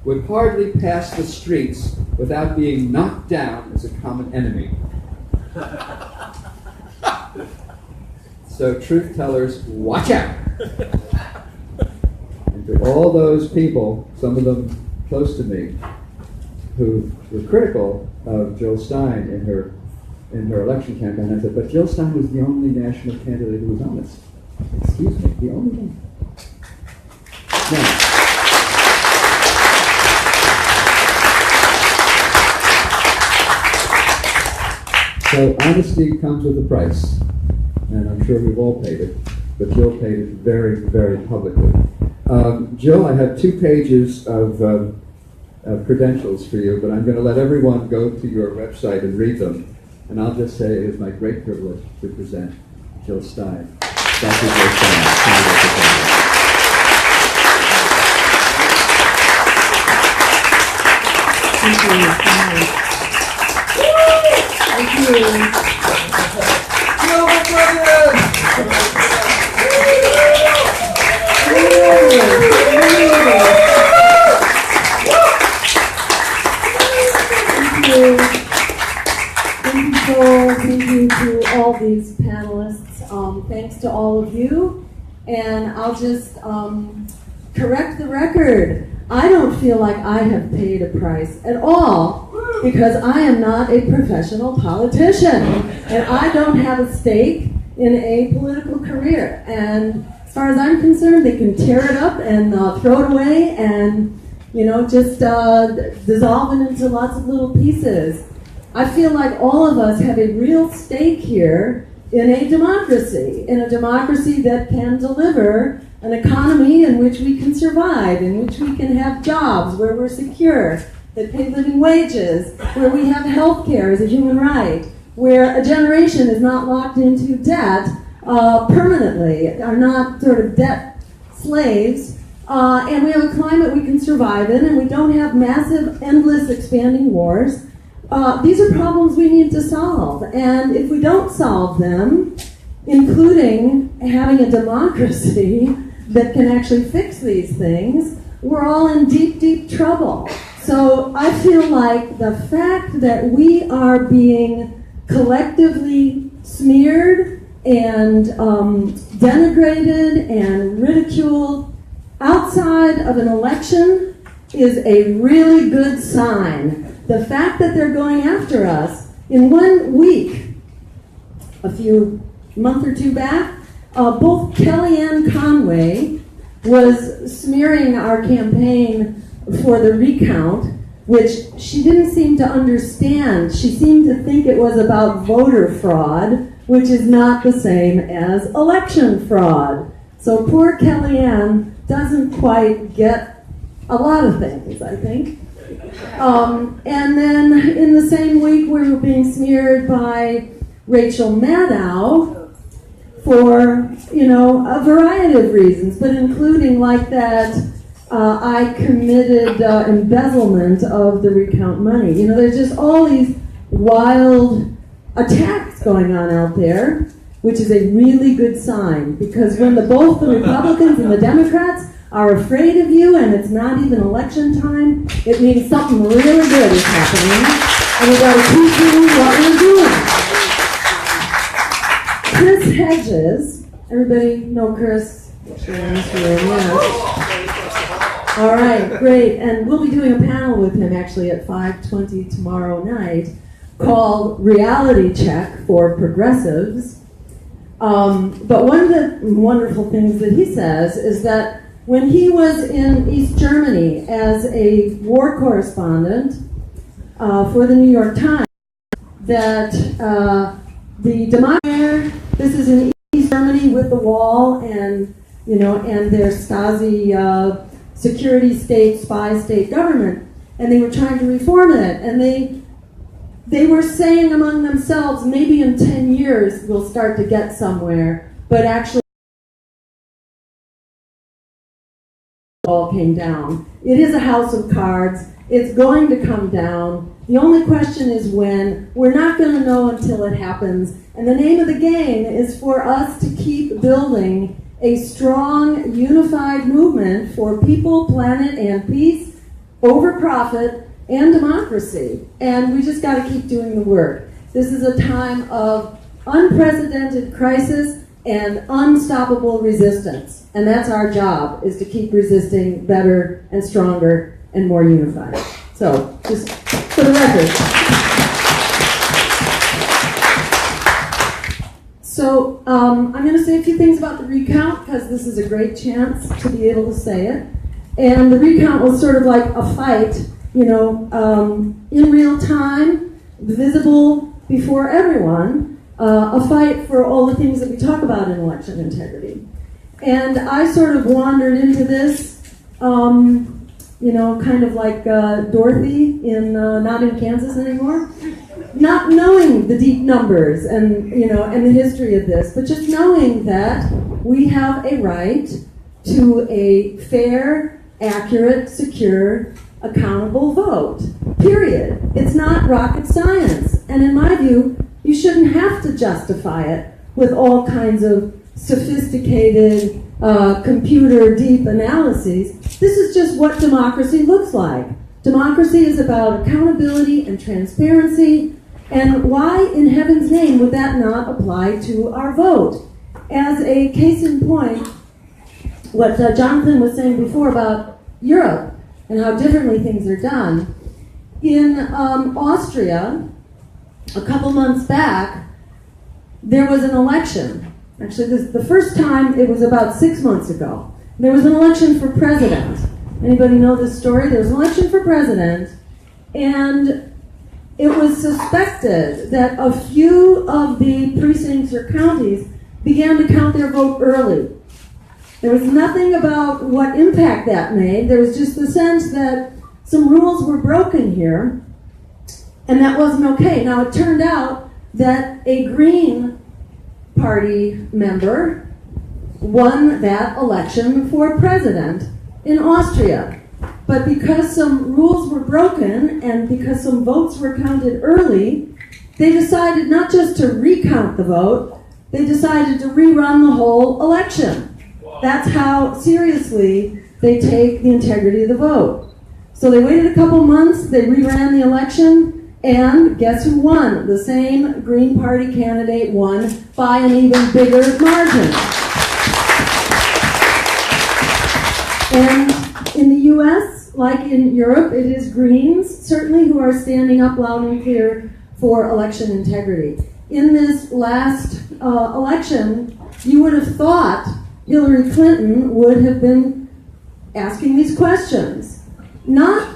would hardly pass the streets without being knocked down as a common enemy. So truth tellers, watch out! And to all those people, some of them close to me, who were critical of Jill Stein in her election campaign, I said, but Jill Stein was the only national candidate who was honest. Excuse me, the only one. Now, so honesty comes with a price, and I'm sure we've all paid it, but Jill paid it very, very publicly. Jill, I have 2 pages of credentials for you, but I'm going to let everyone go to your website and read them, and I'll just say it is my great privilege to present Jill Stein. Dr. Jill Stein. Thank you. Thank you to all these panelists. Thanks to all of you. And I'll just correct the record. I don't feel like I have paid a price at all because I am not a professional politician and I don't have a stake in a political career. And as far as I'm concerned, they can tear it up and throw it away and, just dissolve it into lots of little pieces. I feel like all of us have a real stake here in a democracy that can deliver an economy in which we can survive, in which we can have jobs where we're secure, that pay living wages, where we have health care as a human right, where a generation is not locked into debt permanently, are not sort of debt slaves, and we have a climate we can survive in, and we don't have massive, endless, expanding wars. These are problems we need to solve, and if we don't solve them, including having a democracy that can actually fix these things, we're all in deep, deep trouble. So I feel like the fact that we are being collectively smeared and denigrated and ridiculed outside of an election is a really good sign. The fact that they're going after us in 1 week, a month or two back, both Kellyanne Conway was smearing our campaign for the recount, which she didn't seem to understand. She seemed to think it was about voter fraud, which is not the same as election fraud. So poor Kellyanne doesn't quite get a lot of things, I think. And then in the same week, we were being smeared by Rachel Maddow for, a variety of reasons, but including like that I committed embezzlement of the recount money. There's just all these wild attacks going on out there, which is a really good sign, because when both the Republicans and the Democrats are afraid of you and it's not even election time, it means something really good is happening, and we got to keep doing what we're doing. Chris Hedges, everybody know Chris? All right, great. And we'll be doing a panel with him actually at 5:20 tomorrow night called Reality Check for Progressives. But one of the wonderful things that he says is that when he was in East Germany as a war correspondent for the New York Times, that the democracy, this is in East Germany with the wall and their Stasi security state, spy state government, and they were trying to reform it, and they were saying among themselves, maybe in 10 years we'll start to get somewhere, but actually all came down. It is a house of cards. It's going to come down. The only question is when. We're not going to know until it happens. And the name of the game is for us to keep building a strong, unified movement for people, planet, and peace over profit and democracy. And we just got to keep doing the work. This is a time of unprecedented crisis and unstoppable resistance. And that's our job, is to keep resisting better and stronger and more unified. So, just for the record. So, I'm going to say a few things about the recount, because this is a great chance to be able to say it. And the recount was sort of like a fight, in real time, visible before everyone, a fight for all the things that we talk about in election integrity. And I sort of wandered into this, kind of like Dorothy in Not in Kansas Anymore, not knowing the deep numbers and the history of this, but just knowing that we have a right to a fair, accurate, secure, accountable vote. Period. It's not rocket science. And in my view, you shouldn't have to justify it with all kinds of sophisticated computer deep analyses. This is just what democracy looks like. Democracy is about accountability and transparency. And why in heaven's name would that not apply to our vote? As a case in point, what Jonathan was saying before about Europe and how differently things are done. In Austria, a couple months back, there was an election. Actually, the first time, it was about 6 months ago. There was an election for president. Anybody know this story? There was an election for president, and it was suspected that a few of the precincts or counties began to count their vote early. There was nothing about what impact that made. There was just the sense that some rules were broken here, and that wasn't okay. Now, it turned out that a Green Party member won that election for president in Austria. But because some rules were broken and because some votes were counted early, they decided not just to recount the vote, they decided to rerun the whole election. That's how seriously they take the integrity of the vote. So they waited a couple months, they reran the election, and guess who won? The same Green Party candidate won by an even bigger margin. And in the US, like in Europe, it is Greens, certainly, who are standing up loud and clear for election integrity. In this last election, you would have thought Hillary Clinton would have been asking these questions. Not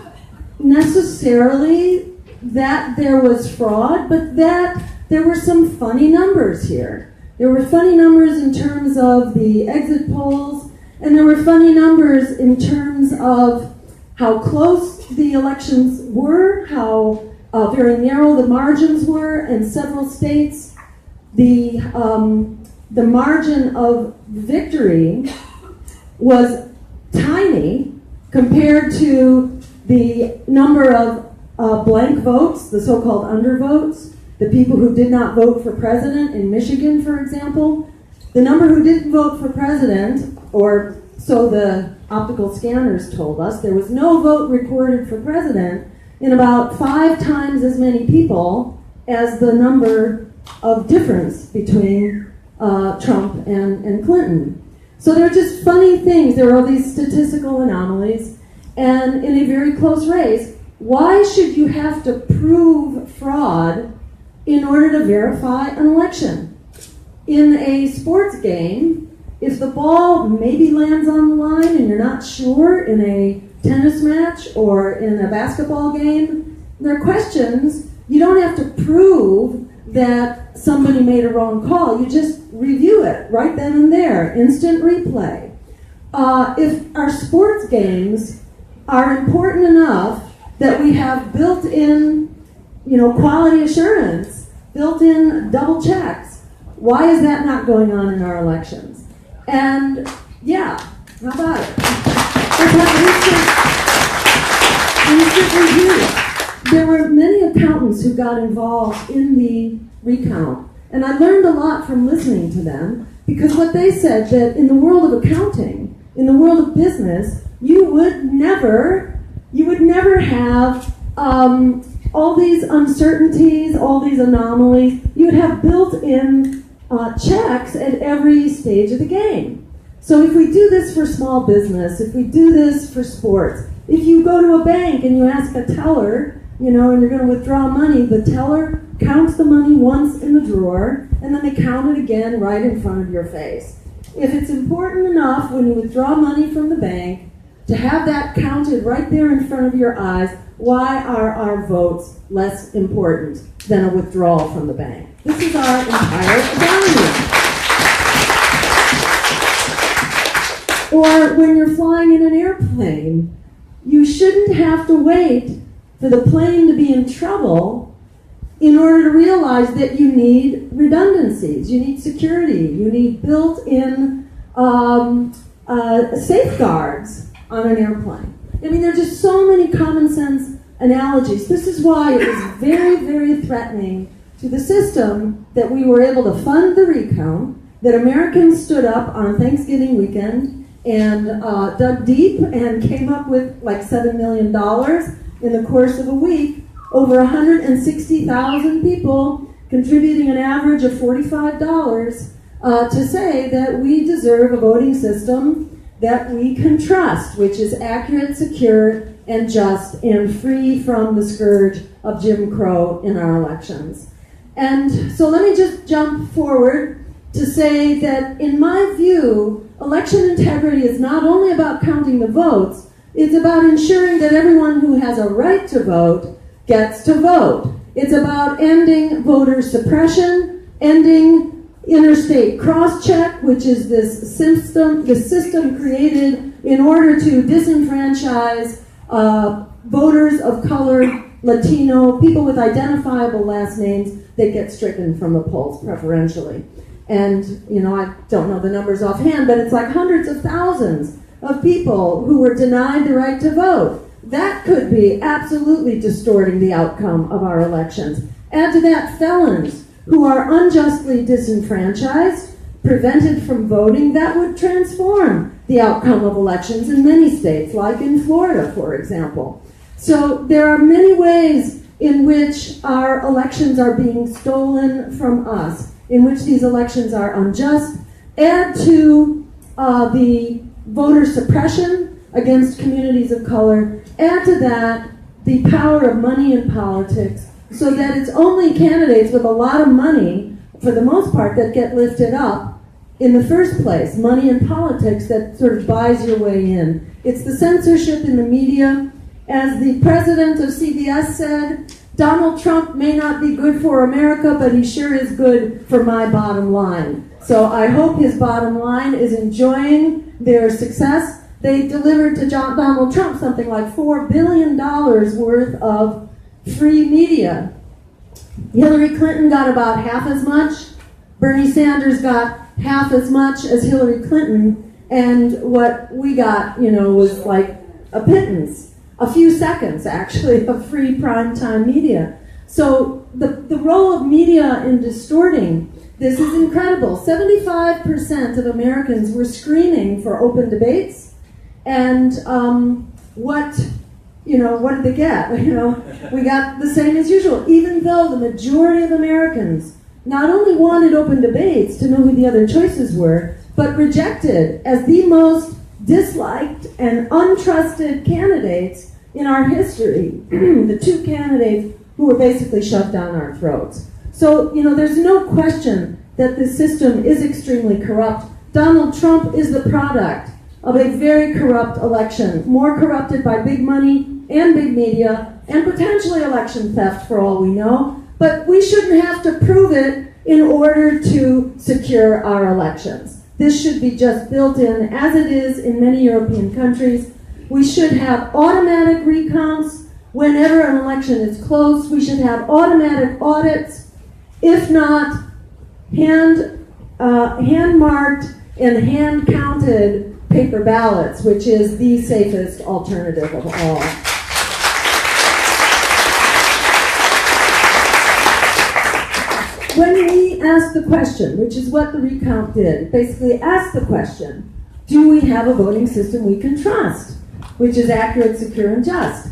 necessarily that there was fraud, but that there were some funny numbers here. There were funny numbers in terms of the exit polls, and there were funny numbers in terms of how close the elections were, how very narrow the margins were in several states. The margin of victory was tiny compared to the number of blank votes, the so-called undervotes, the people who did not vote for president in Michigan, for example. The number who didn't vote for president, or so the optical scanners told us, there was no vote recorded for president in about 5 times as many people as the number of difference between Trump and Clinton. So there are just funny things. There are all these statistical anomalies. And in a very close race, why should you have to prove fraud in order to verify an election? In a sports game, if the ball maybe lands on the line and you're not sure, in a tennis match or in a basketball game, there are questions. You don't have to prove that somebody made a wrong call. You just review it right then and there, instant replay. If our sports games are important enough that we have built-in, quality assurance, built-in double checks, why is that not going on in our elections? And yeah, how about it? Instant review. There were many accountants who got involved in the recount, and I learned a lot from listening to them, because what they said, that in the world of accounting, in the world of business, you would never you would never have all these uncertainties, all these anomalies. You would have built-in checks at every stage of the game. So if we do this for small business, if we do this for sports, if you go to a bank and you ask a teller, and you're going to withdraw money, the teller counts the money once in the drawer, and then they count it again right in front of your face. If it's important enough when you withdraw money from the bank to have that counted right there in front of your eyes, why are our votes less important than a withdrawal from the bank? This is our entire value. Or when you're flying in an airplane, you shouldn't have to wait for the plane to be in trouble in order to realize that you need redundancies, you need security, you need built-in safeguards on an airplane. I mean, there are just so many common sense analogies. This is why it was very, very threatening to the system that we were able to fund the recount, that Americans stood up on Thanksgiving weekend and dug deep and came up with like $7 million in the course of a week, over 160,000 people contributing an average of $45 to say that we deserve a voting system that we can trust, which is accurate, secure, and just, and free from the scourge of Jim Crow in our elections. And so let me just jump forward to say that, in my view, election integrity is not only about counting the votes, it's about ensuring that everyone who has a right to vote gets to vote. It's about ending voter suppression, ending interstate cross-check, which is this system created in order to disenfranchise voters of color, Latino, people with identifiable last names that get stricken from the polls preferentially. And, I don't know the numbers offhand, but it's like hundreds of thousands of people who were denied the right to vote. That could be absolutely distorting the outcome of our elections. Add to that felons who are unjustly disenfranchised, prevented from voting. That would transform the outcome of elections in many states, like in Florida, for example. So there are many ways in which our elections are being stolen from us, in which these elections are unjust. Add to the voter suppression against communities of color. Add to that the power of money in politics, so that it's only candidates with a lot of money, for the most part, that get lifted up in the first place. Money in politics that sort of buys your way in. It's the censorship in the media. As the president of CBS said, Donald Trump may not be good for America, but he sure is good for my bottom line. So I hope his bottom line is enjoying their success. They delivered to Donald Trump something like $4 billion worth of free media. Hillary Clinton got about half as much. Bernie Sanders got half as much as Hillary Clinton. And what we got, was like a pittance. A few seconds, actually, of free primetime media. So the role of media in distorting this is incredible. 75% of Americans were screaming for open debates, and what did they get? We got the same as usual, even though the majority of Americans not only wanted open debates to know who the other choices were, but rejected as the most disliked and untrusted candidates in our history, the two candidates who were basically shoved down our throats. So, there's no question that this system is extremely corrupt. Donald Trump is the product of a very corrupt election, more corrupted by big money and big media, and potentially election theft for all we know. But we shouldn't have to prove it in order to secure our elections. This should be just built in, as it is in many European countries. We should have automatic recounts whenever an election is close. We should have automatic audits, if not hand-marked and hand-counted paper ballots, which is the safest alternative of all. When we ask the question, which is what the recount did, basically ask the question, do we have a voting system we can trust? which is accurate, secure, and just.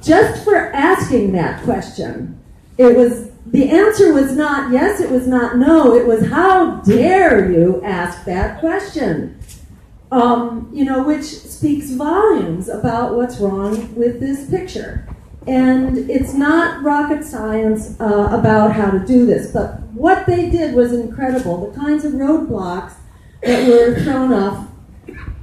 Just for asking that question, the answer was not yes, it was not no, it was how dare you ask that question? Which speaks volumes about what's wrong with this picture. And it's not rocket science about how to do this, but what they did was incredible. The kinds of roadblocks that were thrown up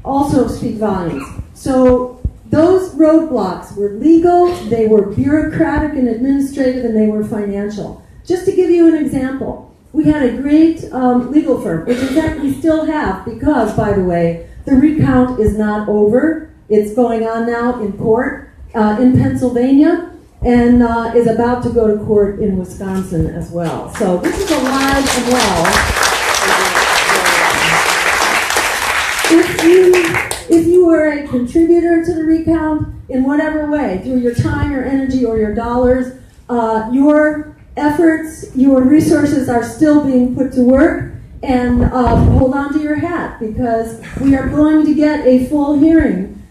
also speak volumes. So those roadblocks were legal, they were bureaucratic and administrative, and they were financial. Just to give you an example, we had a great legal firm, which in fact we still have, because, by the way, the recount is not over. It's going on now in court in Pennsylvania, and is about to go to court in Wisconsin as well. So this is alive and well. If you were a contributor to the recount in whatever way, through your time, your energy, or your dollars, your efforts, your resources are still being put to work, and hold on to your hat, because we are going to get a full hearing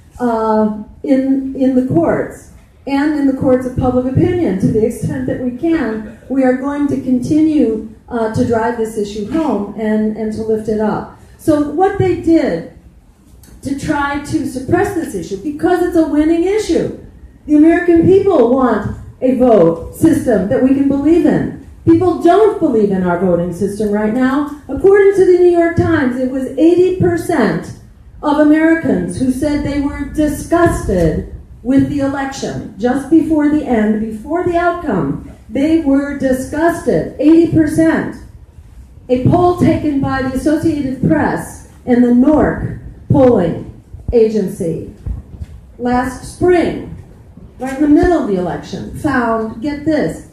in the courts and in the courts of public opinion to the extent that we can. We are going to continue to drive this issue home and to lift it up. So what they did to try to suppress this issue, because it's a winning issue. The American people want a vote system that we can believe in. People don't believe in our voting system right now. According to the New York Times, it was 80% of Americans who said they were disgusted with the election just before the end, before the outcome. They were disgusted, 80%. A poll taken by the Associated Press and the NORC polling agency last spring, right in the middle of the election, found, get this,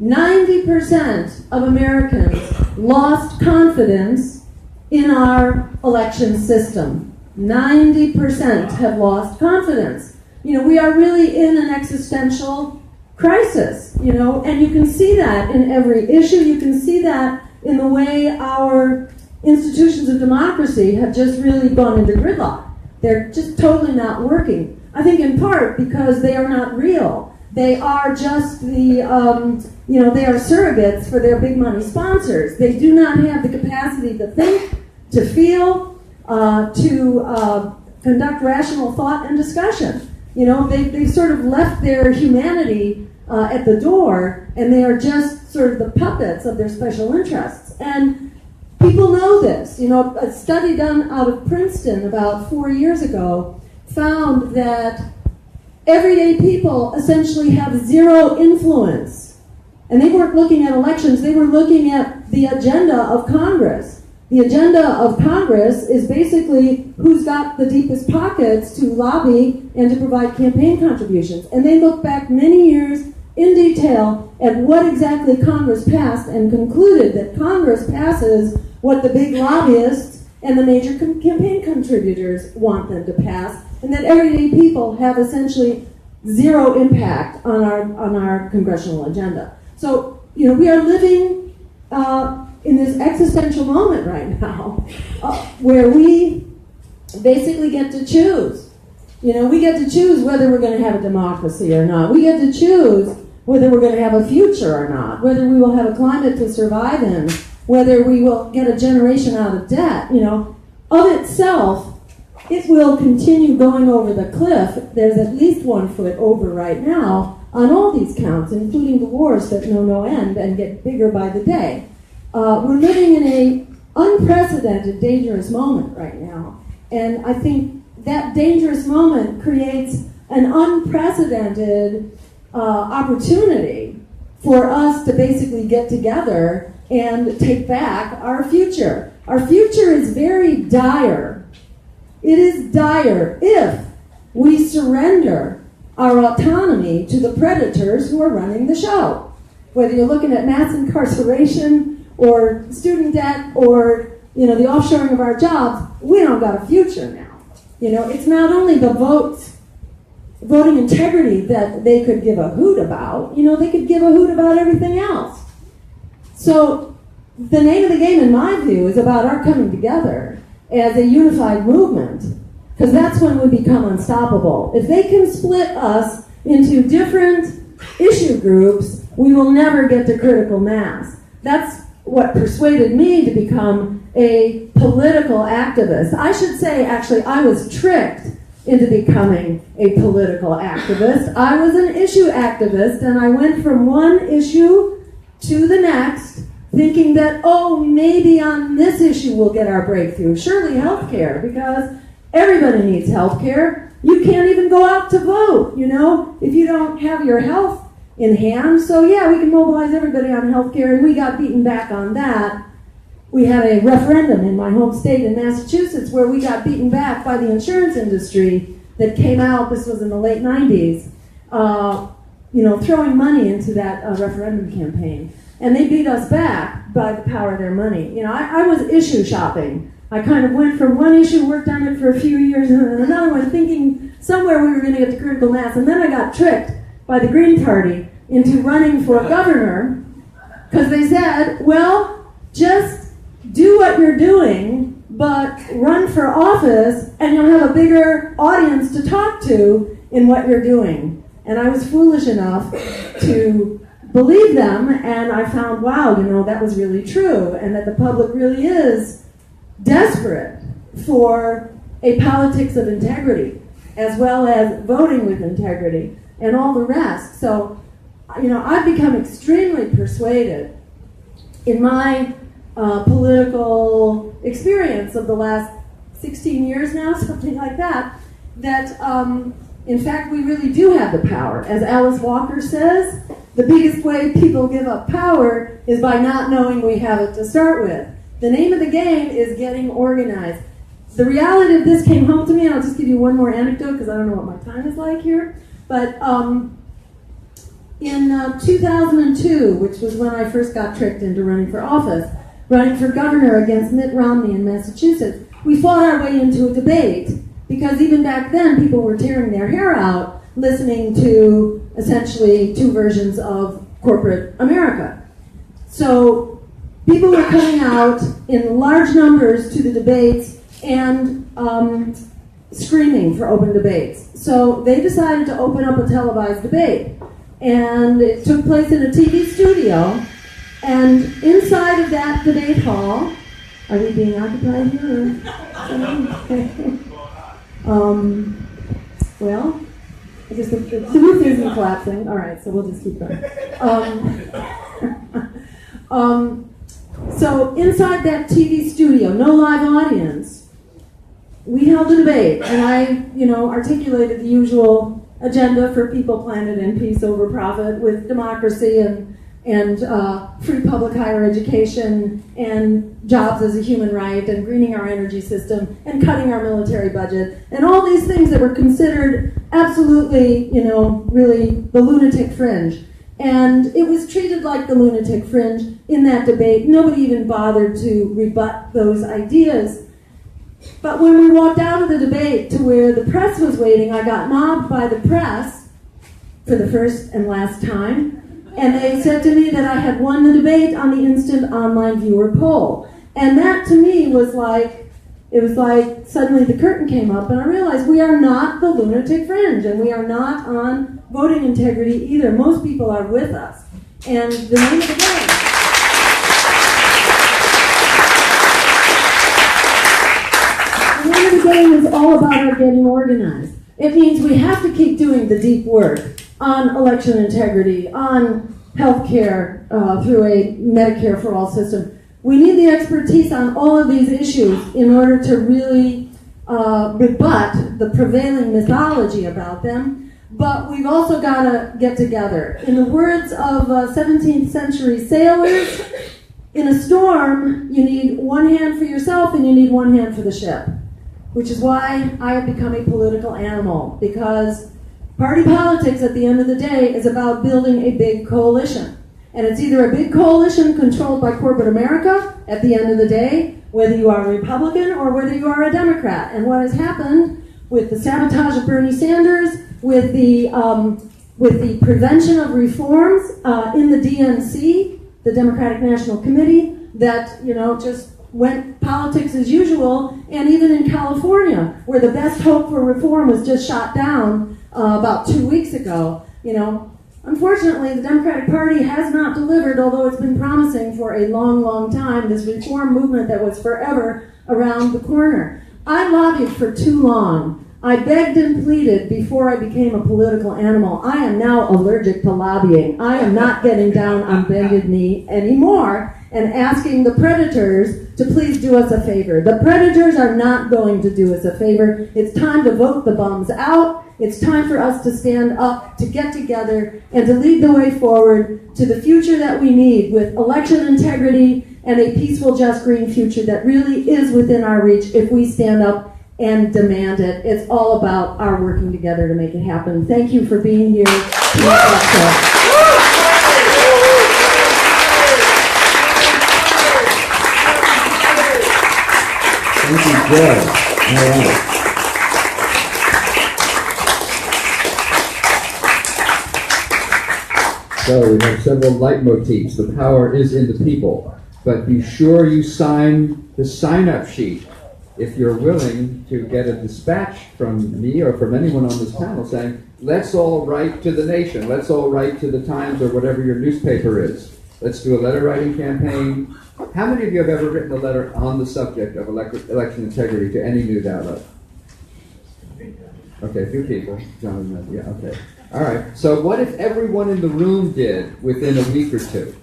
90% of Americans lost confidence in our election system. 90% have lost confidence. We are really in an existential crisis, and you can see that in every issue. You can see that in the way our institutions of democracy have just really gone into gridlock. They're just totally not working. I think in part because they are not real. They are just they are surrogates for their big money sponsors. They do not have the capacity to think, to feel, to conduct rational thought and discussion. They've sort of left their humanity at the door, and they are just sort of the puppets of their special interests. And people know this. A study done out of Princeton about 4 years ago found that everyday people essentially have zero influence. And they weren't looking at elections, they were looking at the agenda of Congress. The agenda of Congress is basically who's got the deepest pockets to lobby and to provide campaign contributions. And they looked back many years in detail at what exactly Congress passed and concluded that Congress passes what the big lobbyists and the major campaign contributors want them to pass, and that everyday people have essentially zero impact on our congressional agenda. So, we are living in this existential moment right now where we basically get to choose. We get to choose whether we're going to have a democracy or not. We get to choose whether we're going to have a future or not, whether we will have a climate to survive in, whether we will get a generation out of debt. Of itself, it will continue going over the cliff. There's at least 1 foot over right now on all these counts, including the wars that know no end and get bigger by the day. We're living in an unprecedented, dangerous moment right now. And I think that dangerous moment creates an unprecedented opportunity for us to basically get together and take back our future. Our future is very dire. It is dire if we surrender our autonomy to the predators who are running the show. Whether you're looking at mass incarceration or student debt or the offshoring of our jobs, we don't got a future now. It's not only the voting integrity that they could give a hoot about, they could give a hoot about everything else. So the name of the game, in my view, is about our coming together as a unified movement, because that's when we become unstoppable. If they can split us into different issue groups, we will never get to critical mass. That's what persuaded me to become a political activist. I should say, actually, I was tricked into becoming a political activist. I was an issue activist, and I went from one issue to the next, thinking that, oh, maybe on this issue we'll get our breakthrough. Surely healthcare, because everybody needs healthcare. You can't even go out to vote, if you don't have your health in hand. So yeah, we can mobilize everybody on healthcare, and we got beaten back on that. We had a referendum in my home state in Massachusetts where we got beaten back by the insurance industry that came out, this was in the late 90s, throwing money into that referendum campaign. And they beat us back by the power of their money. I was issue shopping. I kind of went from one issue, worked on it for a few years, and then another one, thinking somewhere we were going to get to critical mass. And then I got tricked by the Green Party into running for governor, because they said, well, just do what you're doing, but run for office, and you'll have a bigger audience to talk to in what you're doing. And I was foolish enough to believe them, and I found, wow, that was really true, and that the public really is desperate for a politics of integrity, as well as voting with integrity, and all the rest. So, I've become extremely persuaded in my political experience of the last 16 years now, something like that, in fact, we really do have the power. As Alice Walker says, the biggest way people give up power is by not knowing we have it to start with. The name of the game is getting organized. The reality of this came home to me, and I'll just give you one more anecdote because I don't know what my time is like here. But in 2002, which was when I first got tricked into running for office, running for governor against Mitt Romney in Massachusetts, we fought our way into a debate because even back then people were tearing their hair out listening to essentially two versions of corporate America. So people were coming out in large numbers to the debates and screaming for open debates. So they decided to open up a televised debate. And it took place in a TV studio. And inside of that debate hall, are we being occupied here? Well, I guess the roof isn't collapsing. All right, so we'll just keep going. So inside that TV studio, no live audience, we held a debate, and I, articulated the usual agenda for people, planet, and peace over profit, with democracy and free public higher education and jobs as a human right and greening our energy system and cutting our military budget and all these things that were considered absolutely, really the lunatic fringe. And it was treated like the lunatic fringe in that debate. Nobody even bothered to rebut those ideas. But when we walked out of the debate to where the press was waiting, I got mobbed by the press for the first and last time. And they said to me that I had won the debate on the instant online viewer poll. And that to me was like, it was like suddenly the curtain came up and I realized we are not the lunatic fringe and we are not on voting integrity either. Most people are with us. And the name of the game. The name of the game is all about our getting organized. It means we have to keep doing the deep work on election integrity, on healthcare through a Medicare for all system. We need the expertise on all of these issues in order to really rebut the prevailing mythology about them. But we've also got to get together. In the words of 17th century sailors, in a storm, you need one hand for yourself and you need one hand for the ship. Which is why I have become a political animal, because party politics at the end of the day is about building a big coalition. And it's either a big coalition controlled by corporate America at the end of the day, whether you are a Republican or whether you are a Democrat. And what has happened with the sabotage of Bernie Sanders, with the prevention of reforms in the DNC, the Democratic National Committee, that just went politics as usual, and even in California, where the best hope for reform was just shot down about 2 weeks ago, unfortunately, the Democratic Party has not delivered, although it's been promising for a long, long time, this reform movement that was forever around the corner. I lobbied for too long. I begged and pleaded before I became a political animal. I am now allergic to lobbying. I am not getting down on bended knee anymore and asking the predators to please do us a favor. The predators are not going to do us a favor. It's time to vote the bums out. It's time for us to stand up, to get together, and to lead the way forward to the future that we need with election integrity and a peaceful, just, green future that really is within our reach if we stand up and demand it. It's all about our working together to make it happen. Thank you for being here. Thank you, Jill. All right. So we have several leitmotifs. The power is in the people. But be sure you sign the sign-up sheet if you're willing to get a dispatch from me or from anyone on this panel saying, let's all write to the nation, let's all write to the Times or whatever your newspaper is. Let's do a letter writing campaign. How many of you have ever written a letter on the subject of election integrity to any news outlet? Okay, a few people. John, yeah, okay. All right, so what if everyone in the room did within a week or two?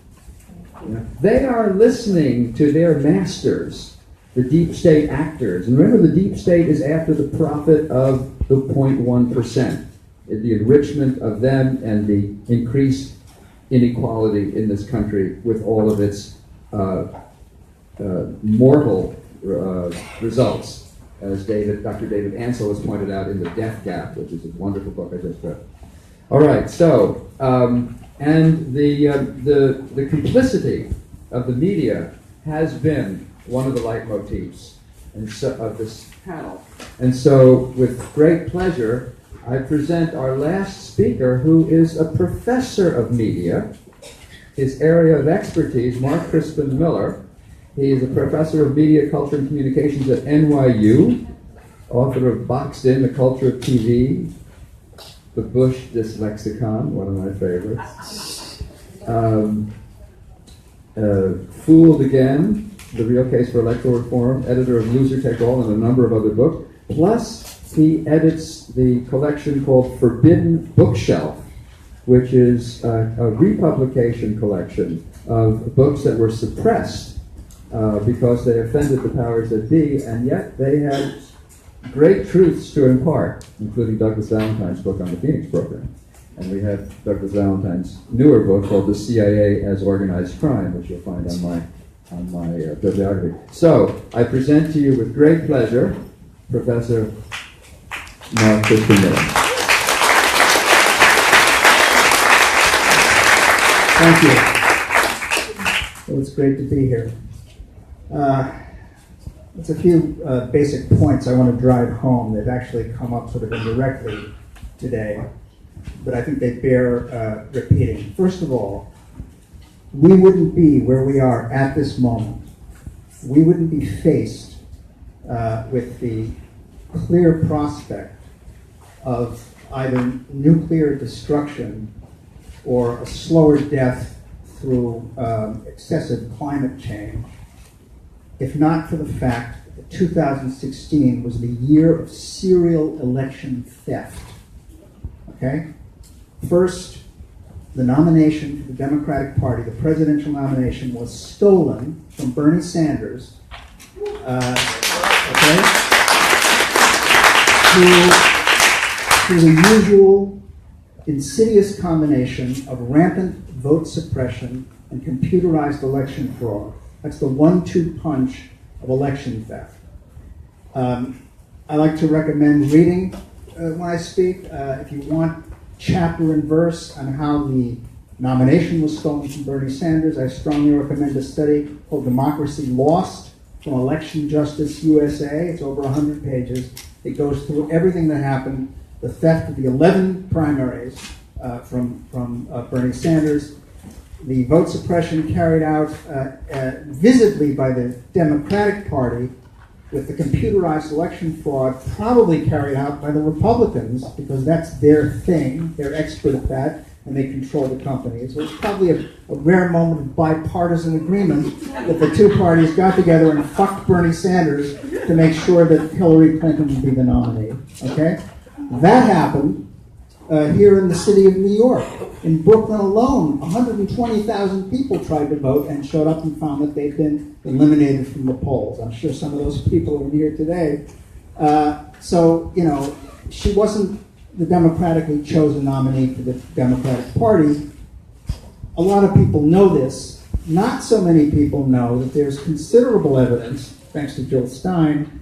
They are listening to their masters, the deep state actors. And remember, the deep state is after the profit of the 0.1%, the enrichment of them and the increased inequality in this country with all of its mortal results, as Dr. David Ansel has pointed out in The Death Gap, which is a wonderful book I just read. All right, so, and the complicity of the media has been one of the leitmotifs of this panel. And so, with great pleasure, I present our last speaker, who is a professor of media. His area of expertise, Mark Crispin Miller. He is a professor of media, culture, and communications at NYU, author of Boxed In, The Culture of TV, The Bush Dyslexicon, one of my favorites, Fooled Again, The Real Case for Electoral Reform, editor of Loser Take All, and a number of other books. Plus, he edits the collection called Forbidden Bookshelf, which is a republication collection of books that were suppressed because they offended the powers that be, and yet they had great truths to impart, including Douglas Valentine's book on the Phoenix Program. And we have Douglas Valentine's newer book called The CIA as Organized Crime, which you'll find on my bibliography. So, I present to you with great pleasure Professor Mark Crispin Miller. Thank you. Well, it's great to be here. There's a few basic points I want to drive home that actually come up sort of indirectly today, but I think they bear repeating. First of all, we wouldn't be where we are at this moment. We wouldn't be faced with the clear prospect of either nuclear destruction or a slower death through excessive climate change, if not for the fact that 2016 was the year of serial election theft. Okay? First, the nomination for the Democratic Party, the presidential nomination, was stolen from Bernie Sanders, okay, through the usual insidious combination of rampant vote suppression and computerized election fraud. That's the 1-2 punch of election theft. I like to recommend reading when I speak. If you want chapter and verse on how the nomination was stolen from Bernie Sanders, I strongly recommend a study called Democracy Lost from Election Justice USA. It's over 100 pages. It goes through everything that happened, the theft of the 11 primaries from Bernie Sanders, the vote suppression carried out visibly by the Democratic Party with the computerized election fraud probably carried out by the Republicans because that's their thing. They're expert at that, and they control the company. So it's probably a rare moment of bipartisan agreement that the two parties got together and fucked Bernie Sanders to make sure that Hillary Clinton would be the nominee. Okay? That happened here in the city of New York. In Brooklyn alone, 120,000 people tried to vote and showed up and found that they'd been eliminated from the polls. I'm sure some of those people are here today. So, you know, she wasn't the democratically chosen nominee for the Democratic Party. A lot of people know this. Not so many people know that there's considerable evidence, thanks to Jill Stein,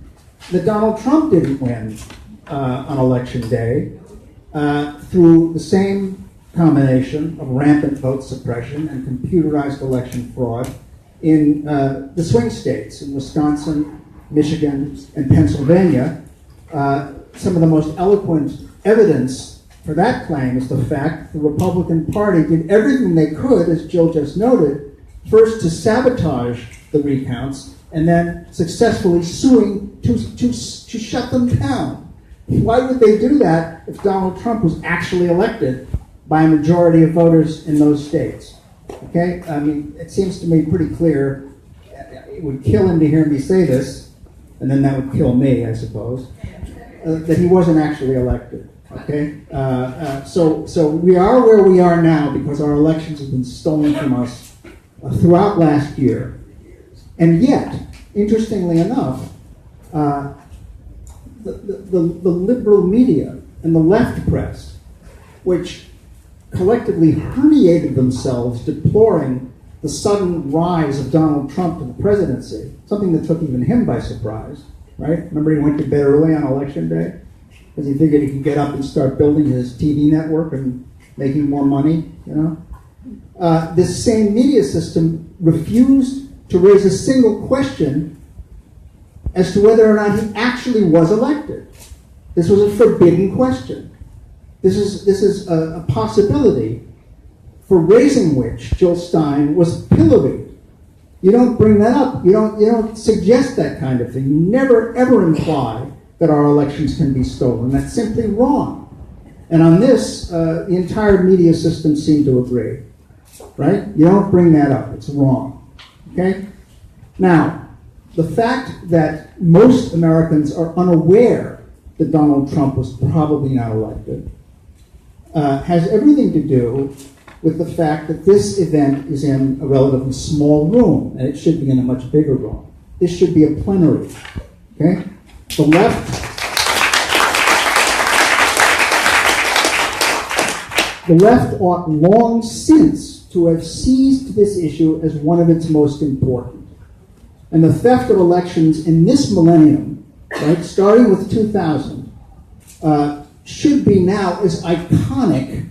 that Donald Trump didn't win on Election Day through the same combination of rampant vote suppression and computerized election fraud in the swing states, in Wisconsin, Michigan, and Pennsylvania. Some of the most eloquent evidence for that claim is the fact the Republican Party did everything they could, as Jill just noted, first to sabotage the recounts and then successfully suing to shut them down. Why would they do that if Donald Trump was actually elected by a majority of voters in those states? Okay? I mean, it seems to me pretty clear. It would kill him to hear me say this, and then that would kill me, I suppose, that he wasn't actually elected. Okay? So we are where we are now because our elections have been stolen from us throughout last year. And yet, interestingly enough, the liberal media and the left press, which collectively herniated themselves deploring the sudden rise of Donald Trump to the presidency, something that took even him by surprise, right? Remember he went to bed early on Election Day because he figured he could get up and start building his TV network and making more money, you know? This same media system refused to raise a single question as to whether or not he actually was elected. This was a forbidden question. This is a possibility for raising which Jill Stein was pilloried. You don't bring that up. You don't suggest that kind of thing. You never ever imply that our elections can be stolen. That's simply wrong. And on this, the entire media system seemed to agree. Right? You don't bring that up. It's wrong. Okay? Now, the fact that most Americans are unaware that Donald Trump was probably not elected has everything to do with the fact that this event is in a relatively small room, and it should be in a much bigger room. This should be a plenary. Okay? The left ought long since to have seized this issue as one of its most important. And the theft of elections in this millennium, right, starting with 2000, should be now as iconic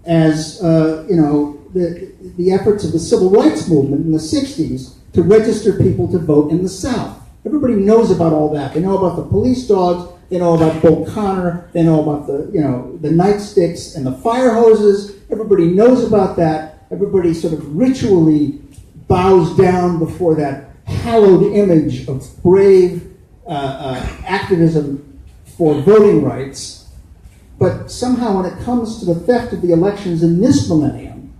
as the efforts of the civil rights movement in the 60s to register people to vote in the South. Everybody knows about all that. They know about the police dogs. They know about Bull Connor. They know about the nightsticks and the fire hoses. Everybody knows about that. Everybody sort of ritually bows down before that hallowed image of brave activism for voting rights. But somehow when it comes to the theft of the elections in this millennium,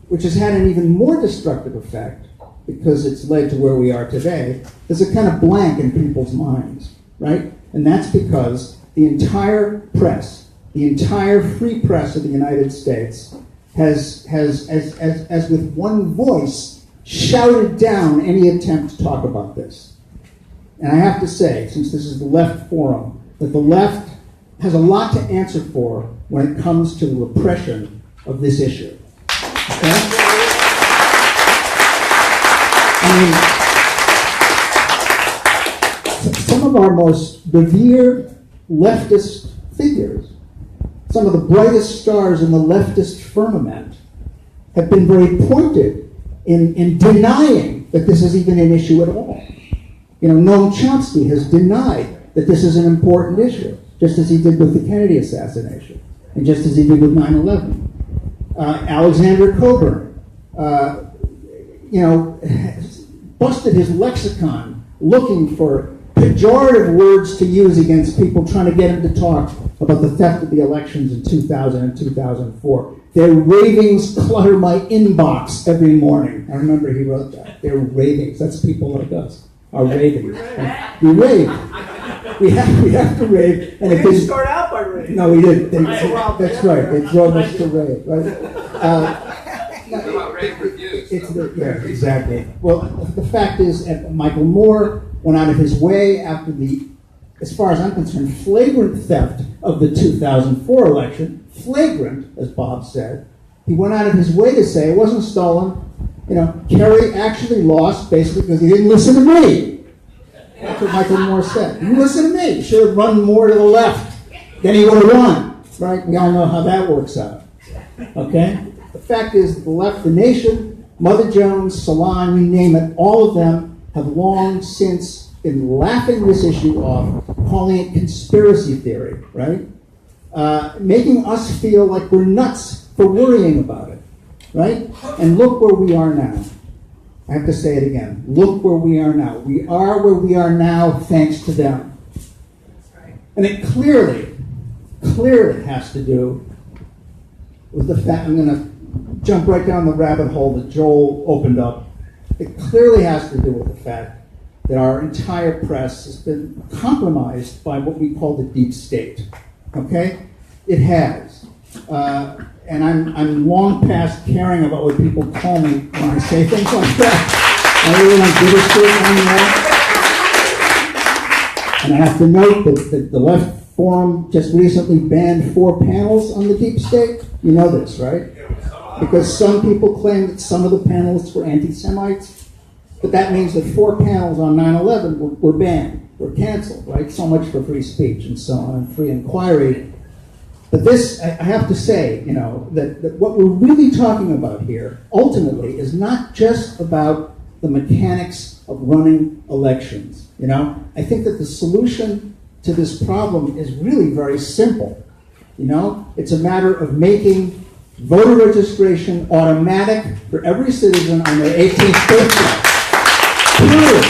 which has had an even more destructive effect because it's led to where we are today, there's a kind of blank in people's minds, right? And that's because the entire press, the entire free press of the United States has as with one voice, shouted down any attempt to talk about this. And I have to say, since this is the left forum, that the left has a lot to answer for when it comes to the repression of this issue. Okay? I mean, some of our most revered leftist figures, some of the brightest stars in the leftist firmament, have been very pointed in denying that this is even an issue at all. You know, Noam Chomsky has denied that this is an important issue, just as he did with the Kennedy assassination, and just as he did with 9/11. Alexander Coburn busted his lexicon looking for pejorative words to use against people trying to get him to talk about the theft of the elections in 2000 and 2004. Their ravings clutter my inbox every morning. I remember he wrote that. Their ravings. That's people like us. Our ravings. We rave. We have to rave. And We it didn't didn't start out by rape. No, we didn't. That's right. They drove us to rave. Right? What about rave reviews? Yeah, exactly. Well, the fact is, Michael Moore went out of his way after the, as far as I'm concerned, flagrant theft of the 2004 election. Flagrant, as Bob said. He went out of his way to say it wasn't stolen. Kerry actually lost basically because he didn't listen to me. That's what Michael Moore said. You listen to me. You should have run more to the left. Then he would have won. Right? We all know how that works out. Okay? The fact is, the left, the nation, Mother Jones, Salon, you name it, all of them have long since been laughing this issue off, calling it conspiracy theory, right? Making us feel like we're nuts for worrying about it, right? And look where we are now. I have to say it again. Look where we are now. We are where we are now thanks to them. And it clearly has to do with the fact, I'm going to jump right down the rabbit hole that Joel opened up. It clearly has to do with the fact that our entire press has been compromised by what we call the deep state. Okay? It has. And I'm long past caring about what people call me when I say things like that. I really don't give a shit anymore. And I have to note that the Left Forum just recently banned 4 panels on the deep state. You know this, right? Because some people claim that some of the panelists were anti-Semites, but that means that 4 panels on 9/11 were banned, were canceled, right? So much for free speech and so on, and free inquiry. But this, I have to say, that what we're really talking about here, ultimately, is not just about the mechanics of running elections. I think that the solution to this problem is really very simple. It's a matter of making voter registration automatic for every citizen on their 18th birthday. Period.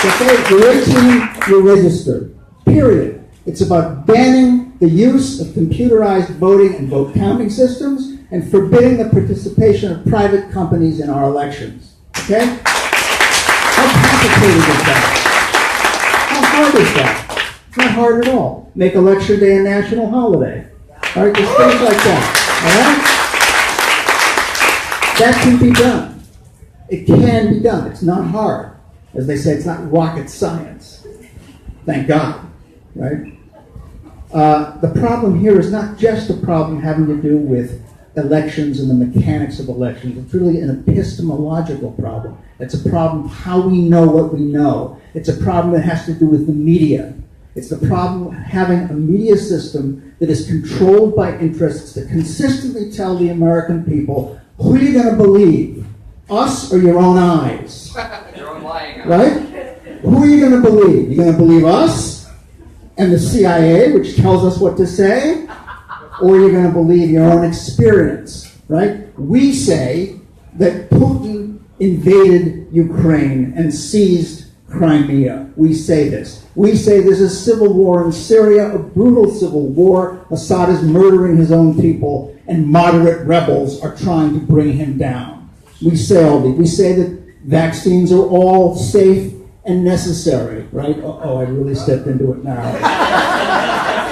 Okay, you're 18, you're registered. Period. It's about banning the use of computerized voting and vote counting systems and forbidding the participation of private companies in our elections. Okay? How complicated is that? How hard is that? It's not hard at all. Make Election Day a national holiday. All right, just things like that. All right? That can be done. It can be done. It's not hard. As they say, it's not rocket science. Thank God. Right? The problem here is not just a problem having to do with elections and the mechanics of elections. It's really an epistemological problem. It's a problem of how we know what we know. It's a problem that has to do with the media. It's the problem of having a media system that is controlled by interests that consistently tell the American people, who are you going to believe? Us or your own eyes? Your own lying eyes. Right? Who are you going to believe? You're going to believe us and the CIA, which tells us what to say? Or you're going to believe your own experience, right? We say that Putin invaded Ukraine and seized Crimea. We say this. We say there's a civil war in Syria, a brutal civil war. Assad is murdering his own people, and moderate rebels are trying to bring him down. We say all these. We say that vaccines are all safe and necessary, right? Oh, I really stepped into it now.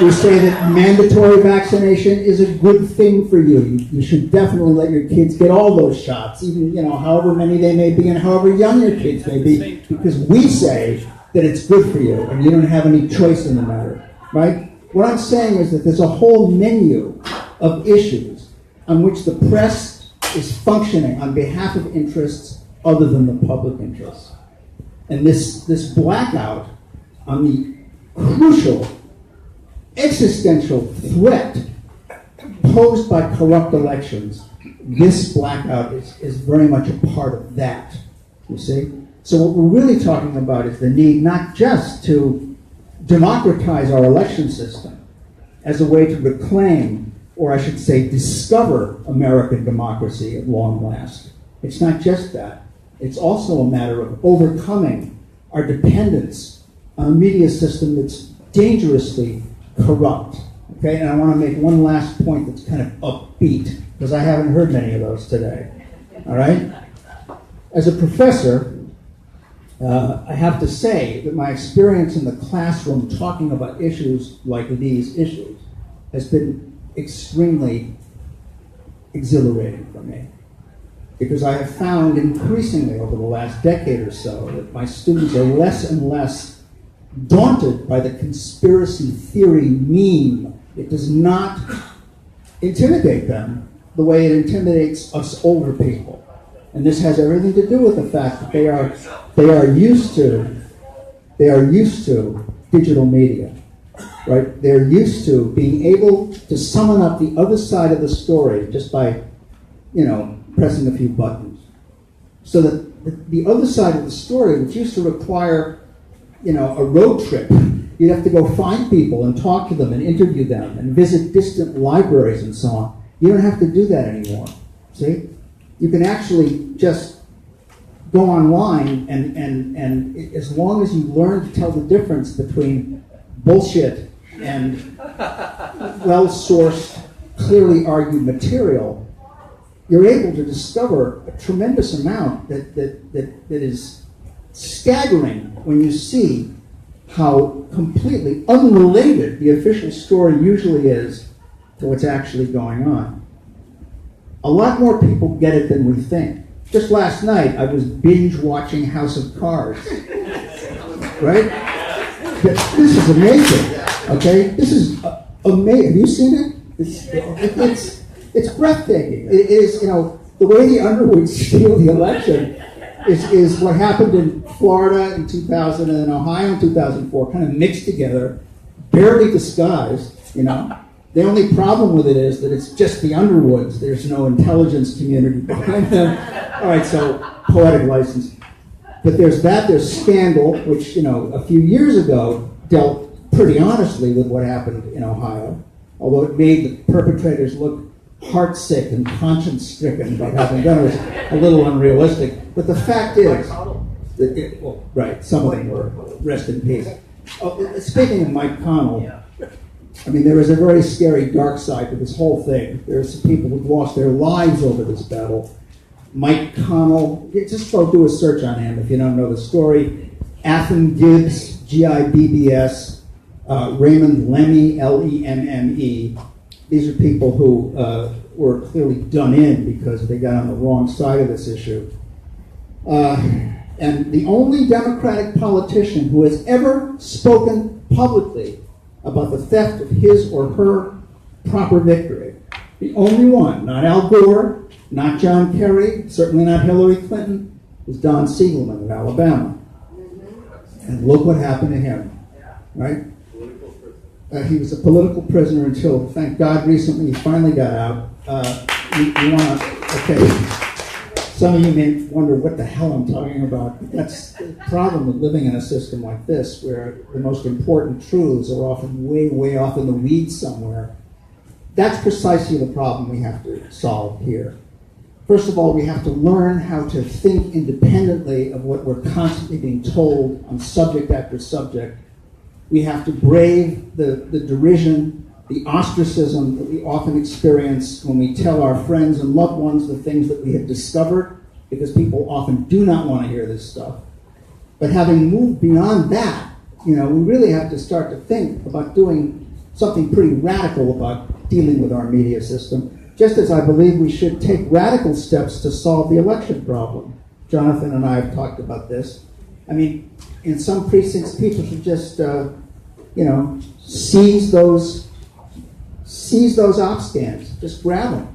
We say that mandatory vaccination is a good thing for you. You should definitely let your kids get all those shots, even, however many they may be and however young your kids may be, because we say that it's good for you and you don't have any choice in the matter, right? What I'm saying is that there's a whole menu of issues on which the press is functioning on behalf of interests other than the public interest. And this blackout on the crucial existential threat posed by corrupt elections, this blackout is very much a part of that, you see? So what we're really talking about is the need not just to democratize our election system as a way to reclaim or I should say discover American democracy at long last. It's not just that. It's also a matter of overcoming our dependence on a media system that's dangerously corrupt. Okay, and I want to make one last point that's kind of upbeat, because I haven't heard many of those today. All right? As a professor, I have to say that my experience in the classroom talking about issues like these issues has been extremely exhilarating for me. Because I have found increasingly over the last decade or so that my students are less and less daunted by the conspiracy theory meme. It does not intimidate them the way it intimidates us older people. And this has everything to do with the fact that they are used to digital media, right? They're used to being able to summon up the other side of the story just by, pressing a few buttons. So that the other side of the story, which used to require, a road trip, you'd have to go find people and talk to them and interview them and visit distant libraries and so on. You don't have to do that anymore, see? You can actually just go online and as long as you learn to tell the difference between bullshit and well-sourced, clearly argued material, you're able to discover a tremendous amount that is staggering when you see how completely unrelated the official story usually is to what's actually going on. A lot more people get it than we think. Just last night, I was binge watching House of Cards. Right? This is amazing. Okay? This is amazing. Have you seen it? It's breathtaking. It is, the way the Underwoods steal the election is what happened in Florida in 2000 and in Ohio in 2004, kind of mixed together, barely disguised, The only problem with it is that it's just the Underwoods. There's no intelligence community behind them. All right, so poetic license. But there's Scandal, which, a few years ago dealt pretty honestly with what happened in Ohio, although it made the perpetrators look heartsick and conscience-stricken by having done it. Was a little unrealistic. But the fact is, right, some of them were, rest in peace. Speaking of Mike Connell, there is a very scary dark side to this whole thing. There are some people who've lost their lives over this battle. Mike Connell, just go do a search on him if you don't know the story. Athen Gibbs, Gibbs, Raymond Lemme, Lemme. These are people who were clearly done in because they got on the wrong side of this issue. And the only Democratic politician who has ever spoken publicly about the theft of his or her proper victory, the only one, not Al Gore, not John Kerry, certainly not Hillary Clinton, is Don Siegelman of Alabama. And look what happened to him, right? He was a political prisoner until, thank God, recently he finally got out. Some of you may wonder what the hell I'm talking about. But that's the problem with living in a system like this, where the most important truths are often way, way off in the weeds somewhere. That's precisely the problem we have to solve here. First of all, we have to learn how to think independently of what we're constantly being told on subject after subject. We have to brave the derision, the ostracism that we often experience when we tell our friends and loved ones the things that we have discovered, because people often do not want to hear this stuff. But having moved beyond that, we really have to start to think about doing something pretty radical about dealing with our media system, just as I believe we should take radical steps to solve the election problem. Jonathan and I have talked about this. In some precincts, people should just, seize those op stands, just grab them,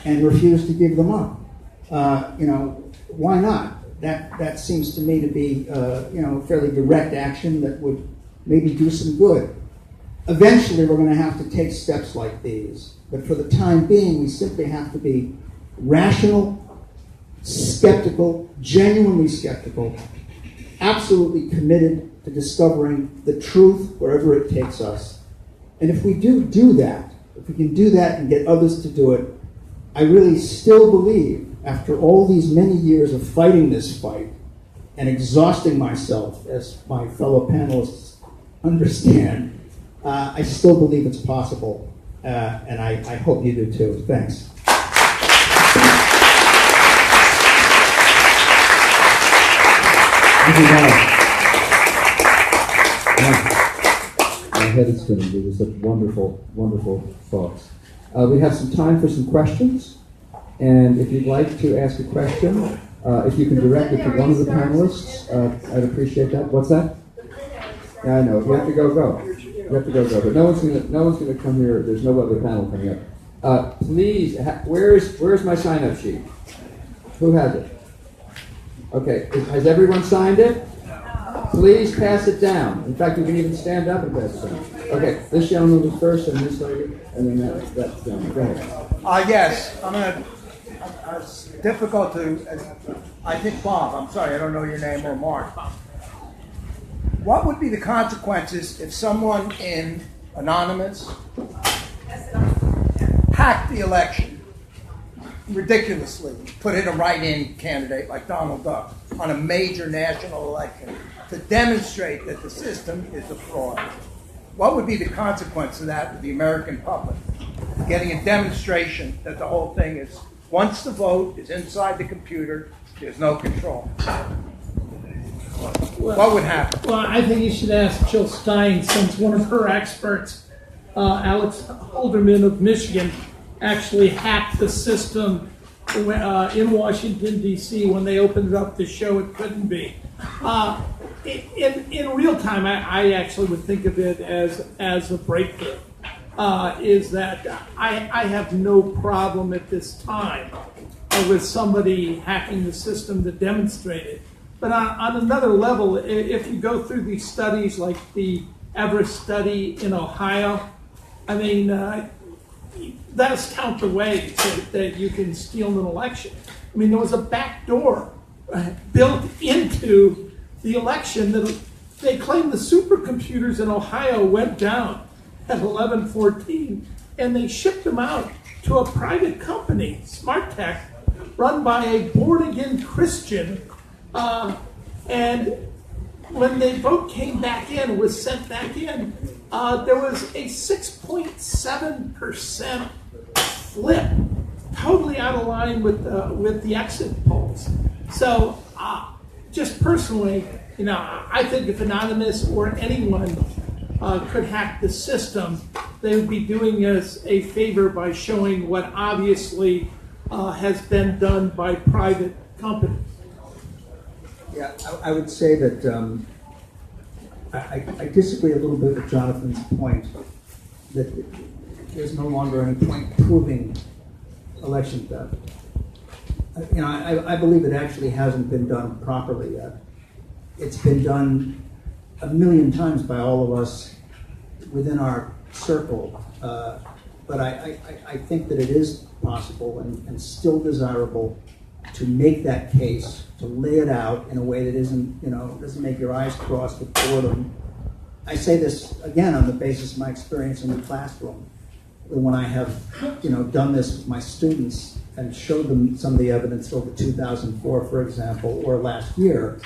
and refuse to give them up. Why not? That seems to me to be, fairly direct action that would maybe do some good. Eventually, we're going to have to take steps like these, but for the time being, we simply have to be rational, skeptical, genuinely skeptical, absolutely committed to discovering the truth wherever it takes us. And if we do that, if we can do that and get others to do it, I really still believe, after all these many years of fighting this fight and exhausting myself, as my fellow panelists understand, I still believe it's possible, and I hope you do too. Thanks. My head is spinning. These are such wonderful, wonderful thoughts. We have some time for some questions, and if you'd like to ask a question, if you can direct it to one of the panelists, I'd appreciate that. What's that? Yeah, I know. You have to go. You have to go. But no one's gonna come here. There's no other panel coming up. Please, where's my sign-up sheet? Who has it? Okay, has everyone signed it? Please pass it down. In fact, you can even stand up and pass it down. Okay, this gentleman was first, and this lady, and then that's gentleman. Go ahead. Yes, it's difficult to, I think Bob, I'm sorry, I don't know your name, or Mark. What would be the consequences if someone in Anonymous hacked the election ridiculously, put in a write-in candidate like Donald Duck on a major national election to demonstrate that the system is a fraud? What would be the consequence of that to the American public? Getting a demonstration that the whole thing is, once the vote is inside the computer, there's no control. What would happen? Well, I think you should ask Jill Stein, since one of her experts, Alex Holderman of Michigan, actually hacked the system in Washington, D.C. when they opened it up to show it couldn't be. In real time, I actually would think of it as a breakthrough. Is that I have no problem at this time with somebody hacking the system to demonstrate it. But on another level, if you go through these studies like the Everest study in Ohio, I mean, that's count the ways that you can steal an election. I mean, there was a back door built into the election that they claim the supercomputers in Ohio went down at 11:14, and they shipped them out to a private company, Smart Tech, run by a born-again Christian. And when the vote came back in, was sent back in, there was a 6.7% flip, totally out of line with the exit polls. So, just personally, I think if Anonymous or anyone could hack the system, they would be doing us a favor by showing what obviously has been done by private companies. Yeah, I would say that I disagree a little bit with Jonathan's point that there's no longer any point proving election theft. I believe it actually hasn't been done properly yet. It's been done a million times by all of us within our circle, but I think that it is possible and still desirable to make that case, to lay it out in a way that doesn't make your eyes cross with boredom. I say this again on the basis of my experience in the classroom. When I have, done this with my students and showed them some of the evidence over 2004, for example, or last year,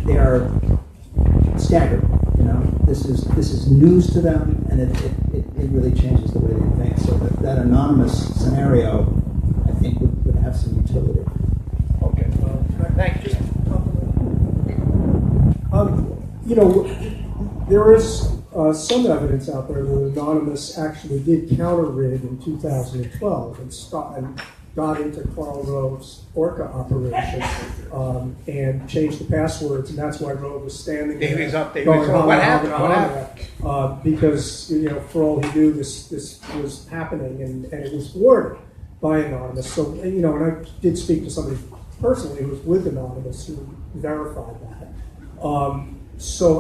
they are staggered. This is news to them, and it really changes the way they think. So that anonymous scenario, I think, would have some utility. Okay, thank you. There is some evidence out there that Anonymous actually did counter-rig in 2012 and got into Karl Rove's Orca operation and changed the passwords, and that's why Rove was standing there. He was up there. Going, What happened? What happened? Because, for all he knew, this was happening, and it was thwarted by Anonymous. So, and I did speak to somebody personally who was with Anonymous who verified that.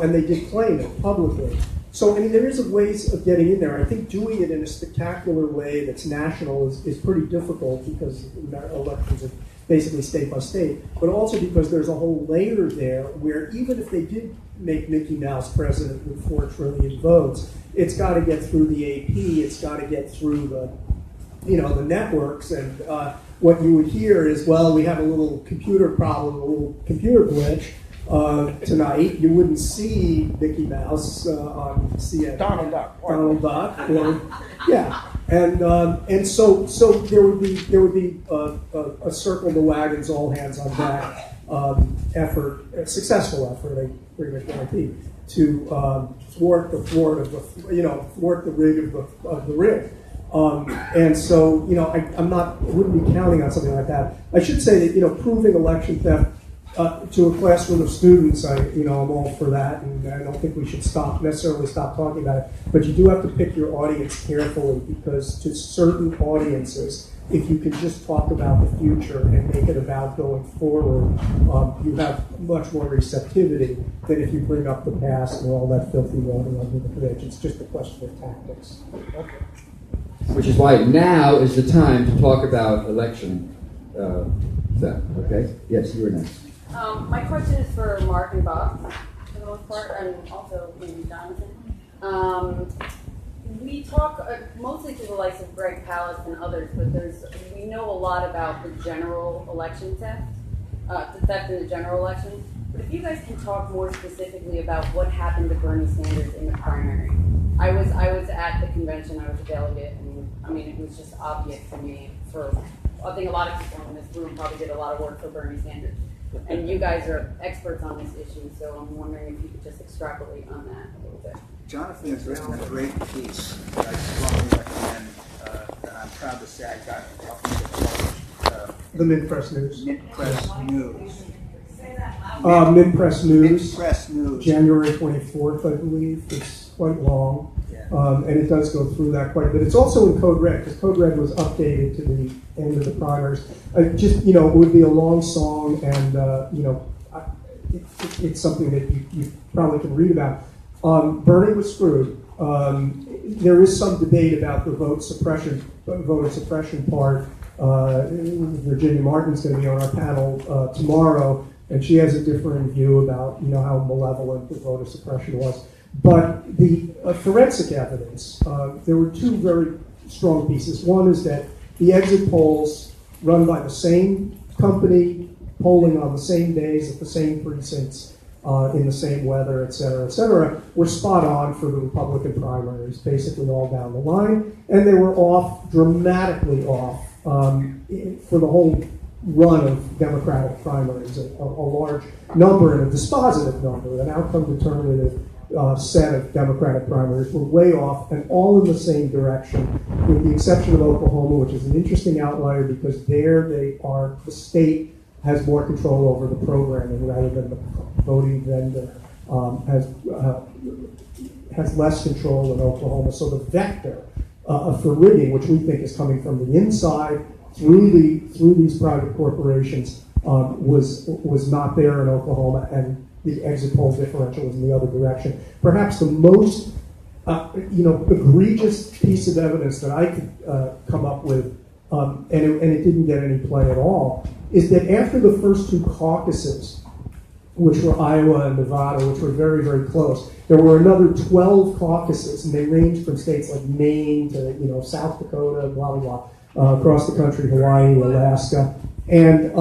And they did claim it publicly. So, there is ways of getting in there. I think doing it in a spectacular way that's national is pretty difficult because elections basically state by state, but also because there's a whole layer there where even if they did make Mickey Mouse president with 4 trillion votes, it's got to get through the AP, it's got to get through the networks, and what you would hear is, well, we have a little computer problem, a little computer glitch tonight. You wouldn't see Mickey Mouse on CNN. Donald Duck. Or yeah, and so there would be a circle the wagons, all hands on deck effort, a successful effort, I pretty much guarantee, to thwart the rig of the rig. And so, I wouldn't be counting on something like that. I should say that, proving election theft to a classroom of students, I'm all for that, and I don't think we should necessarily stop talking about it. But you do have to pick your audience carefully, because to certain audiences, if you can just talk about the future and make it about going forward, you have much more receptivity than if you bring up the past and all that filthy rolling under the bridge. It's just a question of tactics. Okay. Which is why now is the time to talk about election theft. Okay? Yes, you were next. My question is for Mark and Bob, for the most part, and also maybe Jonathan. We talk mostly through the likes of Greg Palast and others, but we know a lot about the general election theft, the theft in the general election. But if you guys can talk more specifically about what happened to Bernie Sanders in the primary. I was at the convention, I was a delegate, and it was just obvious to me. I think a lot of people in this room probably did a lot of work for Bernie Sanders. And you guys are experts on this issue, so I'm wondering if you could just extrapolate on that a little bit. Jonathan has written a great piece that I strongly recommend, that I'm proud to say I got helping to publish. The Mid-Press News. Mid-Press News. Mid-Press News. Mid-Press News. January 24th, I believe. It's quite long. Yeah. And it does go through that quite a bit. It's also in Code Red, because Code Red was updated to the end of the primaries. It would be a long song, and, it's something that you probably can read about. Bernie was screwed. There is some debate about the voter suppression part. Virginia Martin's going to be on our panel tomorrow, and she has a different view about how malevolent the voter suppression was. But the forensic evidence, there were 2 very strong pieces. One is that the exit polls run by the same company, polling on the same days at the same precincts, in the same weather, et cetera, were spot on for the Republican primaries, basically all down the line. And they were off, dramatically off, for the whole run of Democratic primaries, a large number and a dispositive number, an outcome determinative set of Democratic primaries were way off and all in the same direction, with the exception of Oklahoma, which is an interesting outlier because there the state has more control over the programming rather than the voting vendor has less control in Oklahoma. So the vector for rigging, which we think is coming from the inside through these private corporations, was not there in Oklahoma, and the exit poll differential was in the other direction. Perhaps the most egregious piece of evidence that I could come up with, and it didn't get any play at all, is that after the first 2 caucuses, which were Iowa and Nevada, which were very, very close, there were another 12 caucuses, and they ranged from states like Maine to South Dakota, blah blah blah, across the country, Hawaii, Alaska, and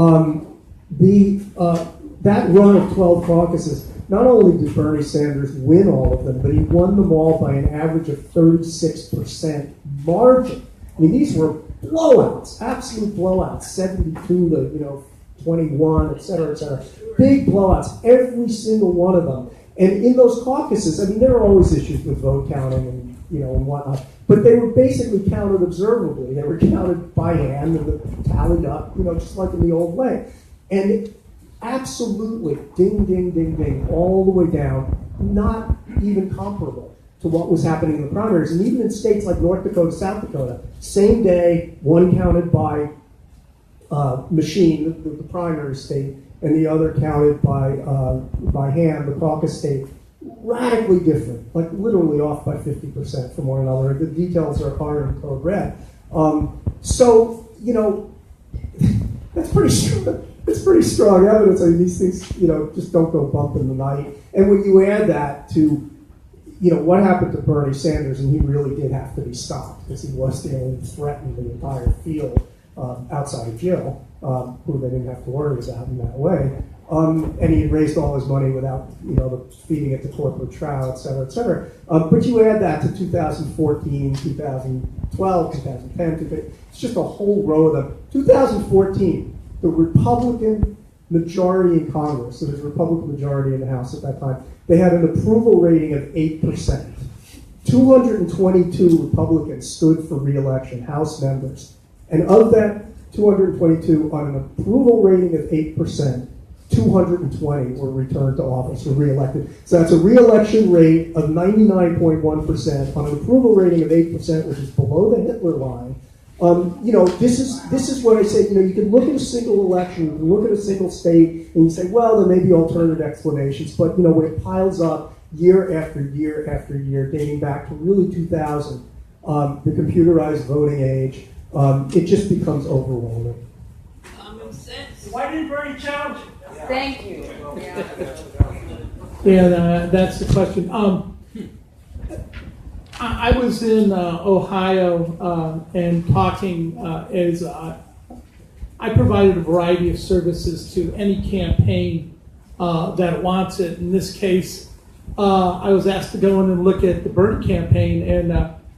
that run of 12 caucuses, not only did Bernie Sanders win all of them, but he won them all by an average of 36% margin. I mean, these were blowouts, absolute blowouts, 72 to 21, et cetera, big blowouts, every single one of them. And in those caucuses, I mean, there are always issues with vote counting and and whatnot, but they were basically counted observably. They were counted by hand and tallied up, just like in the old way. And absolutely, ding, ding, ding, ding, all the way down, not even comparable to what was happening in the primaries. And even in states like North Dakota, South Dakota, same day, one counted by machine, the primary state, and the other counted by hand, the caucus state. Radically different, like literally off by 50% from one another. The details are in Code Red. That's pretty strong. It's pretty strong evidence. I mean, these things, just don't go bump in the night. And when you add that to, what happened to Bernie Sanders, and he really did have to be stopped because he was there and threatened the entire field outside of Jill, who they didn't have to worry about in that way. And he raised all his money without, feeding it to corporate trial, et cetera, et cetera. But you add that to 2014, 2012, 2010, it's just a whole row of them. 2014, the Republican majority in Congress, so there's a Republican majority in the House at that time, they had an approval rating of 8%. 222 Republicans stood for re-election, House members. And of that 222, on an approval rating of 8%, 220 were returned to office, were re-elected. So that's a re-election rate of 99.1% on an approval rating of 8%, which is below the Hitler line. This is what I say. You can look at a single election, you can look at a single state, and you say, well, there may be alternative explanations. But when it piles up year after year after year, dating back to really 2000, the computerized voting age, it just becomes overwhelming. Common sense. Why didn't Bernie challenge it? Thank you. Yeah, that's the question. I was in Ohio and talking as I provided a variety of services to any campaign that wants it. In this case, I was asked to go in and look at the Bernie campaign, and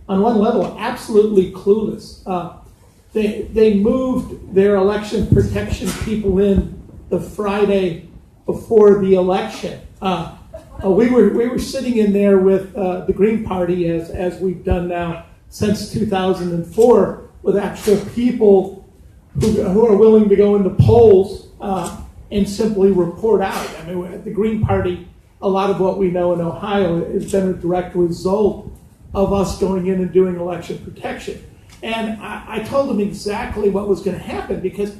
on one level, absolutely clueless. They moved their election protection people in the Friday before the election. We were sitting in there with the Green Party, as we've done now since 2004, with actual people who are willing to go into polls and simply report out. I mean, at the Green Party, a lot of what we know in Ohio has been a direct result of us going in and doing election protection. And I told them exactly what was going to happen, because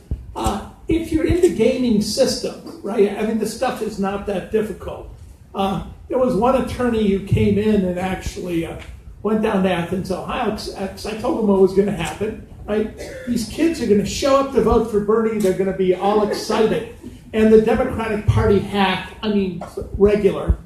if you're in the gaming system, right, I mean, the stuff is not that difficult. There was one attorney who came in and actually went down to Athens, Ohio, because I told him what was going to happen, right? These kids are going to show up to vote for Bernie. They're going to be all excited. And the Democratic Party hack, regular,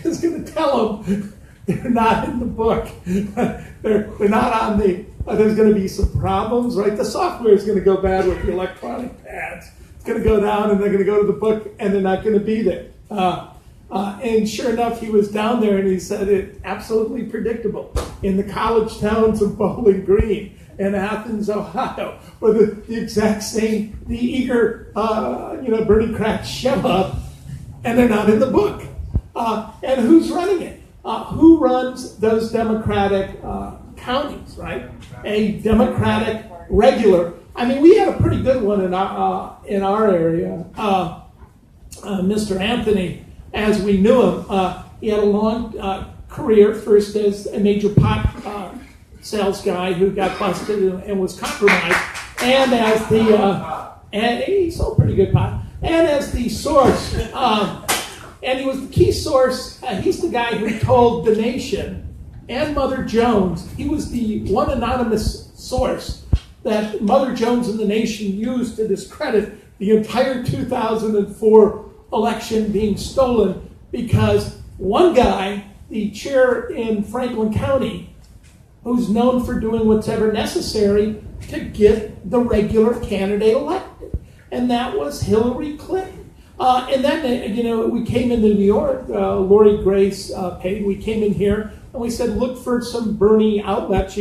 is going to tell them they're not in the book. They're not on the, there's going to be some problems, right? The software is going to go bad with the electronic pads. It's going to go down, and they're going to go to the book, and they're not going to be there. And sure enough, he was down there, and he said it absolutely predictable. In the college towns of Bowling Green and Athens, Ohio, where the exact same, the eager, Bernie crats show up, and they're not in the book. And who's running it? Who runs those Democratic counties, right? A Democratic regular. I mean, we had a pretty good one in our area. Mr. Anthony, as we knew him, he had a long career, first as a major pot sales guy who got busted and was compromised, and as and he sold pretty good pot, and as the source, and he was the key source. He's the guy who told The Nation and Mother Jones. He was the one anonymous source that Mother Jones and The Nation used to discredit the entire 2004 election being stolen, because one guy, the chair in Franklin County, who's known for doing whatever necessary to get the regular candidate elected, and that was Hillary Clinton. And then, we came into New York, Lori Grace paid, we came in here, and we said, look for some Bernie outlets.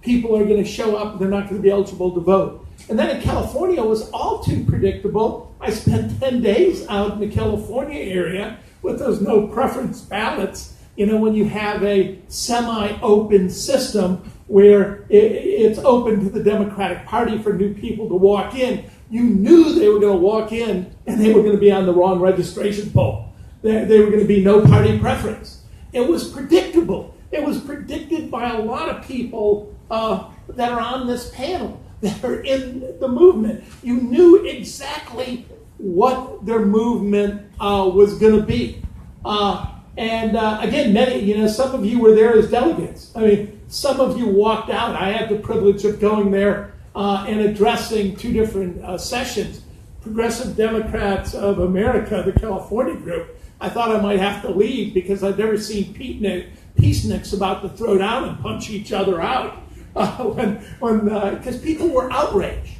People are gonna show up, they're not gonna be eligible to vote. And then in California, it was all too predictable. I spent 10 days out in the California area with those no preference ballots, when you have a semi-open system where it's open to the Democratic Party for new people to walk in. You knew they were going to walk in and they were going to be on the wrong registration poll. They were going to be no party preference. It was predictable. It was predicted by a lot of people that are on this panel, that are in the movement. You knew exactly what their movement was going to be. Again, many, some of you were there as delegates. I mean, some of you walked out. I had the privilege of going there and addressing two different sessions, Progressive Democrats of America, the California group, I thought I might have to leave because I'd never seen peaceniks about to throw down and punch each other out because people were outraged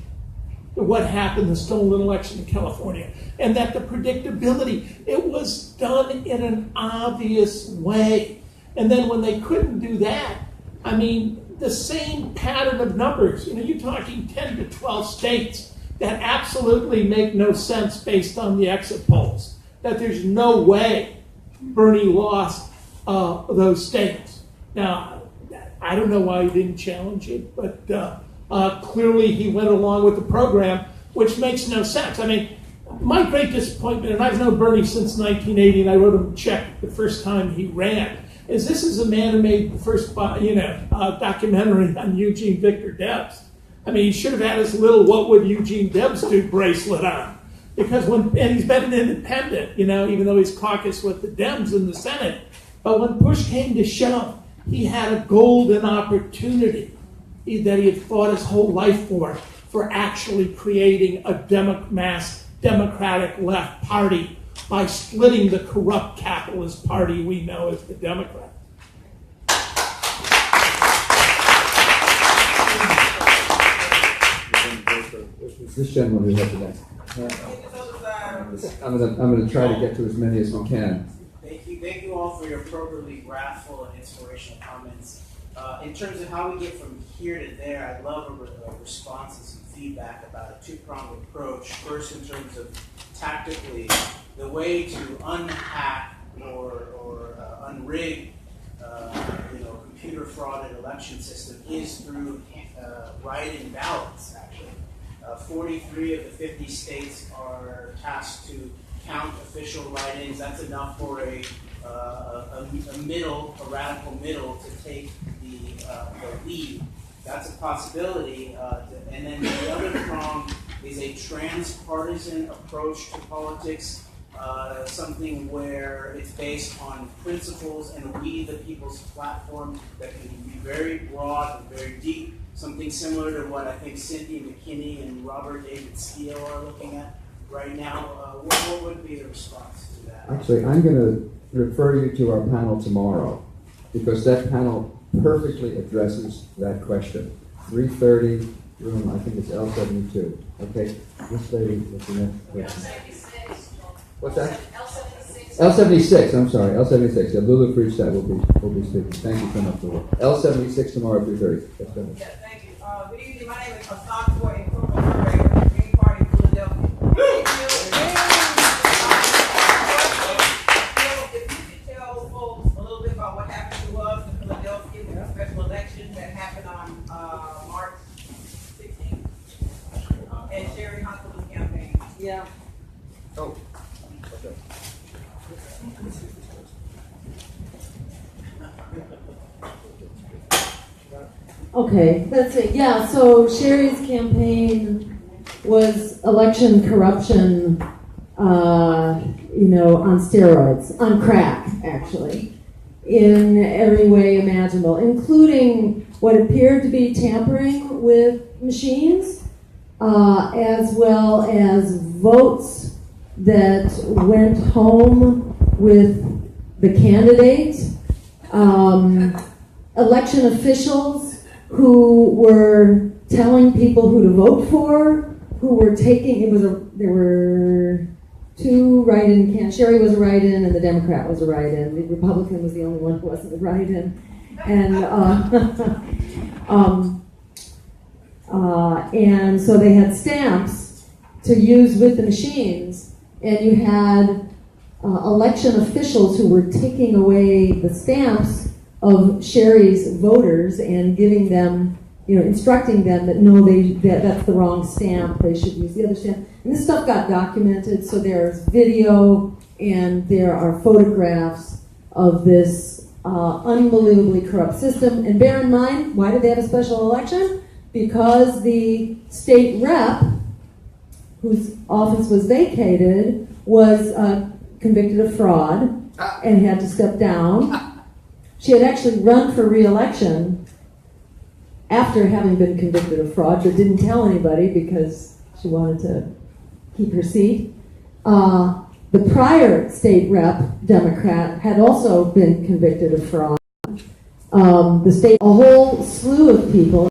at what happened, the stolen election in California, and that the predictability, it was done in an obvious way. And then when they couldn't do that, I mean, the same pattern of numbers, you're talking 10 to 12 states that absolutely make no sense based on the exit polls, that there's no way Bernie lost those states. Now, I don't know why he didn't challenge it, but clearly he went along with the program, which makes no sense. I mean, my great disappointment, and I've known Bernie since 1980, and I wrote him a check the first time he ran, is this is a man who made the first documentary on Eugene Victor Debs. I mean, he should have had his little "What Would Eugene Debs Do" bracelet on. Because and he's been an independent, even though he's caucused with the Dems in the Senate. But when push came to shove, he had a golden opportunity that he had fought his whole life for actually creating a mass Democratic left party by splitting the corrupt capitalist party we know as the Democrats. This gentleman who has the next. I'm going to try to get to as many as we can. Thank you all for your appropriately wrathful and inspirational comments. In terms of how we get from here to there, I'd love a response and some feedback about a two-pronged approach. First, in terms of tactically, the way to unhack or unrig computer frauded election system is through write-in ballots, actually. 43 of the 50 states are tasked to count official write-ins. That's enough for a radical middle to take the lead. That's a possibility. And then the other prong is a transpartisan approach to politics, something where it's based on principles and we the people's platform that can be very broad and very deep, something similar to what I think Cynthia McKinney and Robert David Steele are looking at right now. What would be the response to that? Actually, I'm going to refer you to our panel tomorrow because that panel perfectly addresses that question. 3:30, room, I think it's L72. Okay, this lady, what's the next question? What's that? L76, I'm sorry, L76. Yeah, Lulu Friedstadt will be speaking. Thank you so much for that. L76 tomorrow at 3:30. Let's go ahead. Yeah, thank you. Good evening. My name is Hassan Ford, and corporate surveyor of the Green Party in Philadelphia. If you could tell folks a little bit about what happened to us in Philadelphia with the special election that happened on March 16th, and Sherry Hunt's campaign. Yeah. Oh. Okay, that's it. Yeah, so Sherry's campaign was election corruption, on steroids, on crack, actually, in every way imaginable, including what appeared to be tampering with machines, as well as votes that went home with the candidate, election officials who were telling people who to vote for, who were taking, there were two write-in candidates. Sherry was a write-in and the Democrat was a write-in. The Republican was the only one who wasn't a write-in. And so they had stamps to use with the machines, and you had election officials who were taking away the stamps of Sherry's voters and giving them, instructing them that no, that's the wrong stamp, they should use the other stamp. And this stuff got documented, so there's video and there are photographs of this unbelievably corrupt system. And bear in mind, why did they have a special election? Because the state rep, whose office was vacated, was convicted of fraud and had to step down. She had actually run for re-election after having been convicted of fraud, but didn't tell anybody because she wanted to keep her seat. The prior state rep, Democrat, had also been convicted of fraud. The state, a whole slew of people.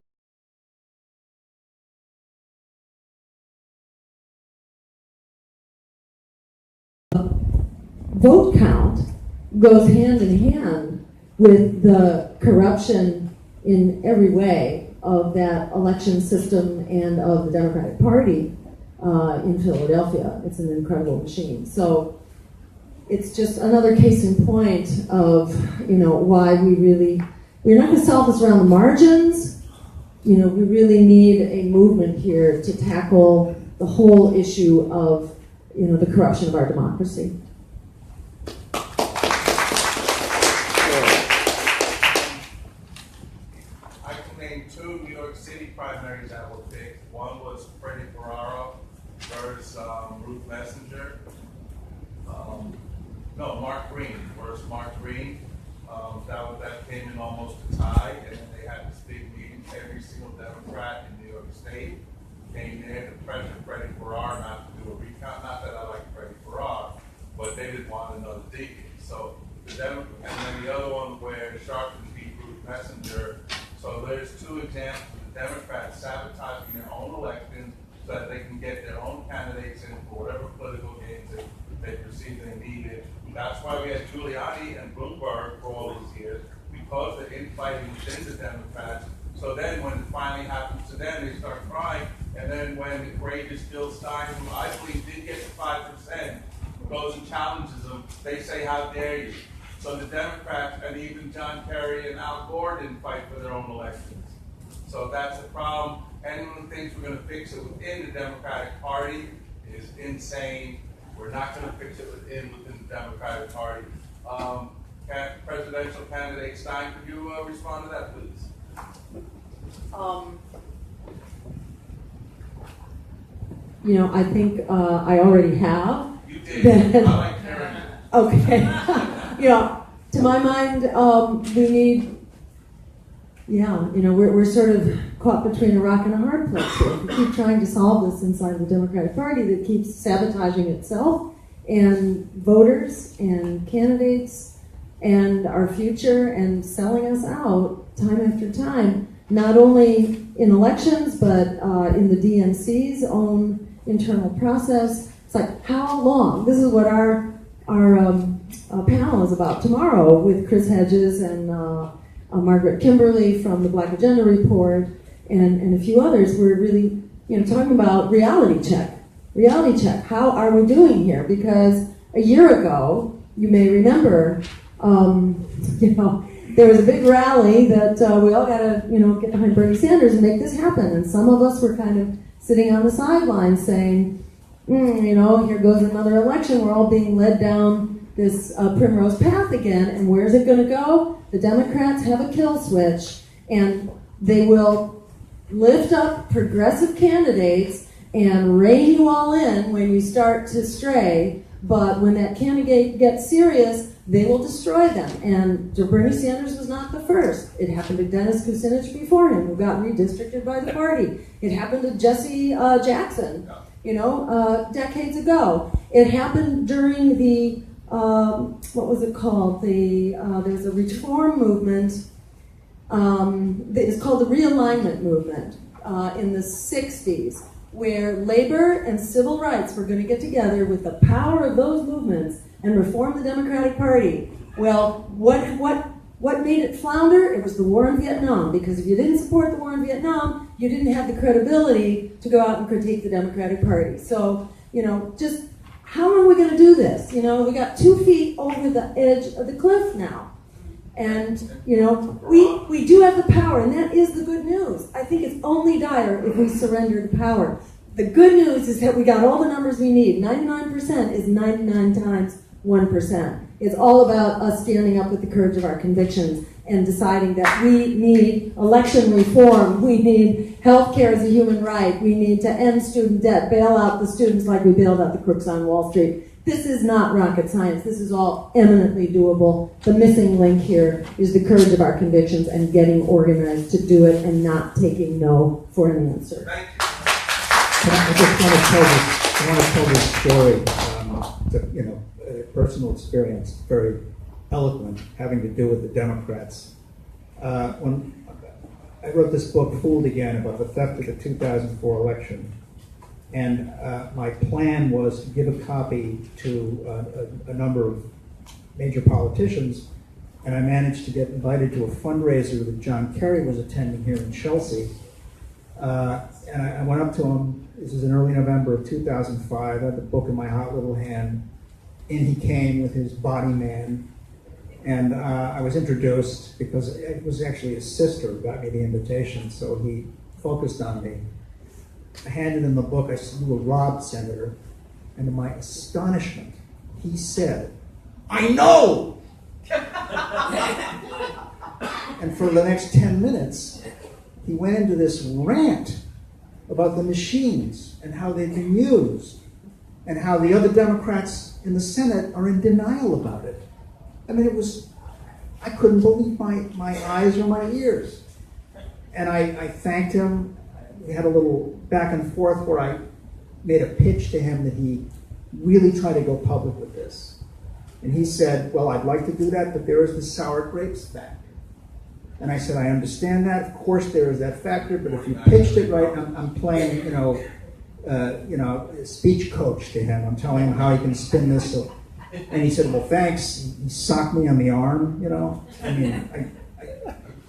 Vote count goes hand in hand with the corruption in every way of that election system and of the Democratic Party in Philadelphia. It's an incredible machine. So it's just another case in point of, why we're not going to solve this around the margins. We really need a movement here to tackle the whole issue of, the corruption of our democracy. I can name two New York City primaries that were picked. One was Freddie Ferraro versus Ruth Messenger. Mark Green versus Mark Green. That came in almost a tie, and then they had this big meeting. Every single Democrat in New York State came there to pressure Freddie Ferraro not to do a recount. Not that I like Freddie Ferraro, but they didn't want another deacon. So and then the other one where Sharpton beat Ruth Messenger. So there's two examples of the Democrats sabotaging their own elections so that they can get their own candidates in for whatever political gains they perceive they needed. That's why we had Giuliani and Bloomberg for all these years, because they're infighting within the Democrats. So then when it finally happens to them, they start crying. And then when the courageous Jill Stein, who I believe did get to 5%, goes and challenges them, they say, how dare you? So the Democrats, and even John Kerry and Al Gore didn't fight for their own elections. So that's the problem. Anyone who thinks we're going to fix it within the Democratic Party is insane. We're not going to fix it within the Democratic Party. Presidential candidate Stein, could you respond to that, please? I think I already have. You did. I like hearing it. Okay. To my mind, we need, we're sort of caught between a rock and a hard place here. We keep trying to solve this inside the Democratic Party that keeps sabotaging itself and voters and candidates and our future and selling us out time after time, not only in elections, but in the DNC's own internal process. It's like, how long? This is what our panel is about tomorrow with Chris Hedges and Margaret Kimberly from the Black Agenda Report and a few others. We're really, talking about reality check. Reality check. How are we doing here? Because a year ago, you may remember, there was a big rally that we all got to, get behind Bernie Sanders and make this happen. And some of us were kind of sitting on the sidelines saying, here goes another election. We're all being led down this primrose path again. And where's it going to go? The Democrats have a kill switch, and they will lift up progressive candidates and rein you all in when you start to stray. But when that candidate gets serious, they will destroy them. And Bernie Sanders was not the first. It happened to Dennis Kucinich before him, who got redistricted by the party. It happened to Jesse Jackson, decades ago. It happened during the, what was it called? There's a reform movement. It's called the realignment movement in the 60s, where labor and civil rights were going to get together with the power of those movements and reform the Democratic Party. Well, what made it flounder? It was the war in Vietnam, because if you didn't support the war in Vietnam, you didn't have the credibility to go out and critique the Democratic Party. So, just how are we going to do this? We got 2 feet over the edge of the cliff now. And, we do have the power, and that is the good news. I think it's only dire if we surrender the power. The good news is that we got all the numbers we need. 99% is 99 times 1%. It's all about us standing up with the courage of our convictions and deciding that we need election reform. We need health care as a human right. We need to end student debt, bail out the students like we bailed out the crooks on Wall Street. This is not rocket science. This is all eminently doable. The missing link here is the courage of our convictions and getting organized to do it and not taking no for an answer. I just want to tell this story, a personal experience, very eloquent, having to do with the Democrats. When I wrote this book, Fooled Again, about the theft of the 2004 election, and my plan was to give a copy to a number of major politicians, and I managed to get invited to a fundraiser that John Kerry was attending here in Chelsea. And I went up to him. This is in early November of 2005. I had the book in my hot little hand. In he came with his body man. And I was introduced because it was actually his sister who got me the invitation, so he focused on me. I handed him the book. I said, "You were robbed, Senator." And to my astonishment, he said, "I know!" And for the next 10 minutes, he went into this rant about the machines and how they've been used and how the other Democrats in the Senate are in denial about it. I mean, I couldn't believe my eyes or my ears. And I thanked him. We had a little back and forth where I made a pitch to him that he really try to go public with this. And he said, "Well, I'd like to do that, but there is the sour grapes factor." And I said, "I understand that. Of course, there is that factor. But if you pitched it right, I'm playing, speech coach to him. I'm telling him how he can spin this." So, and he said, "Well, thanks." He socked me on the arm. I mean,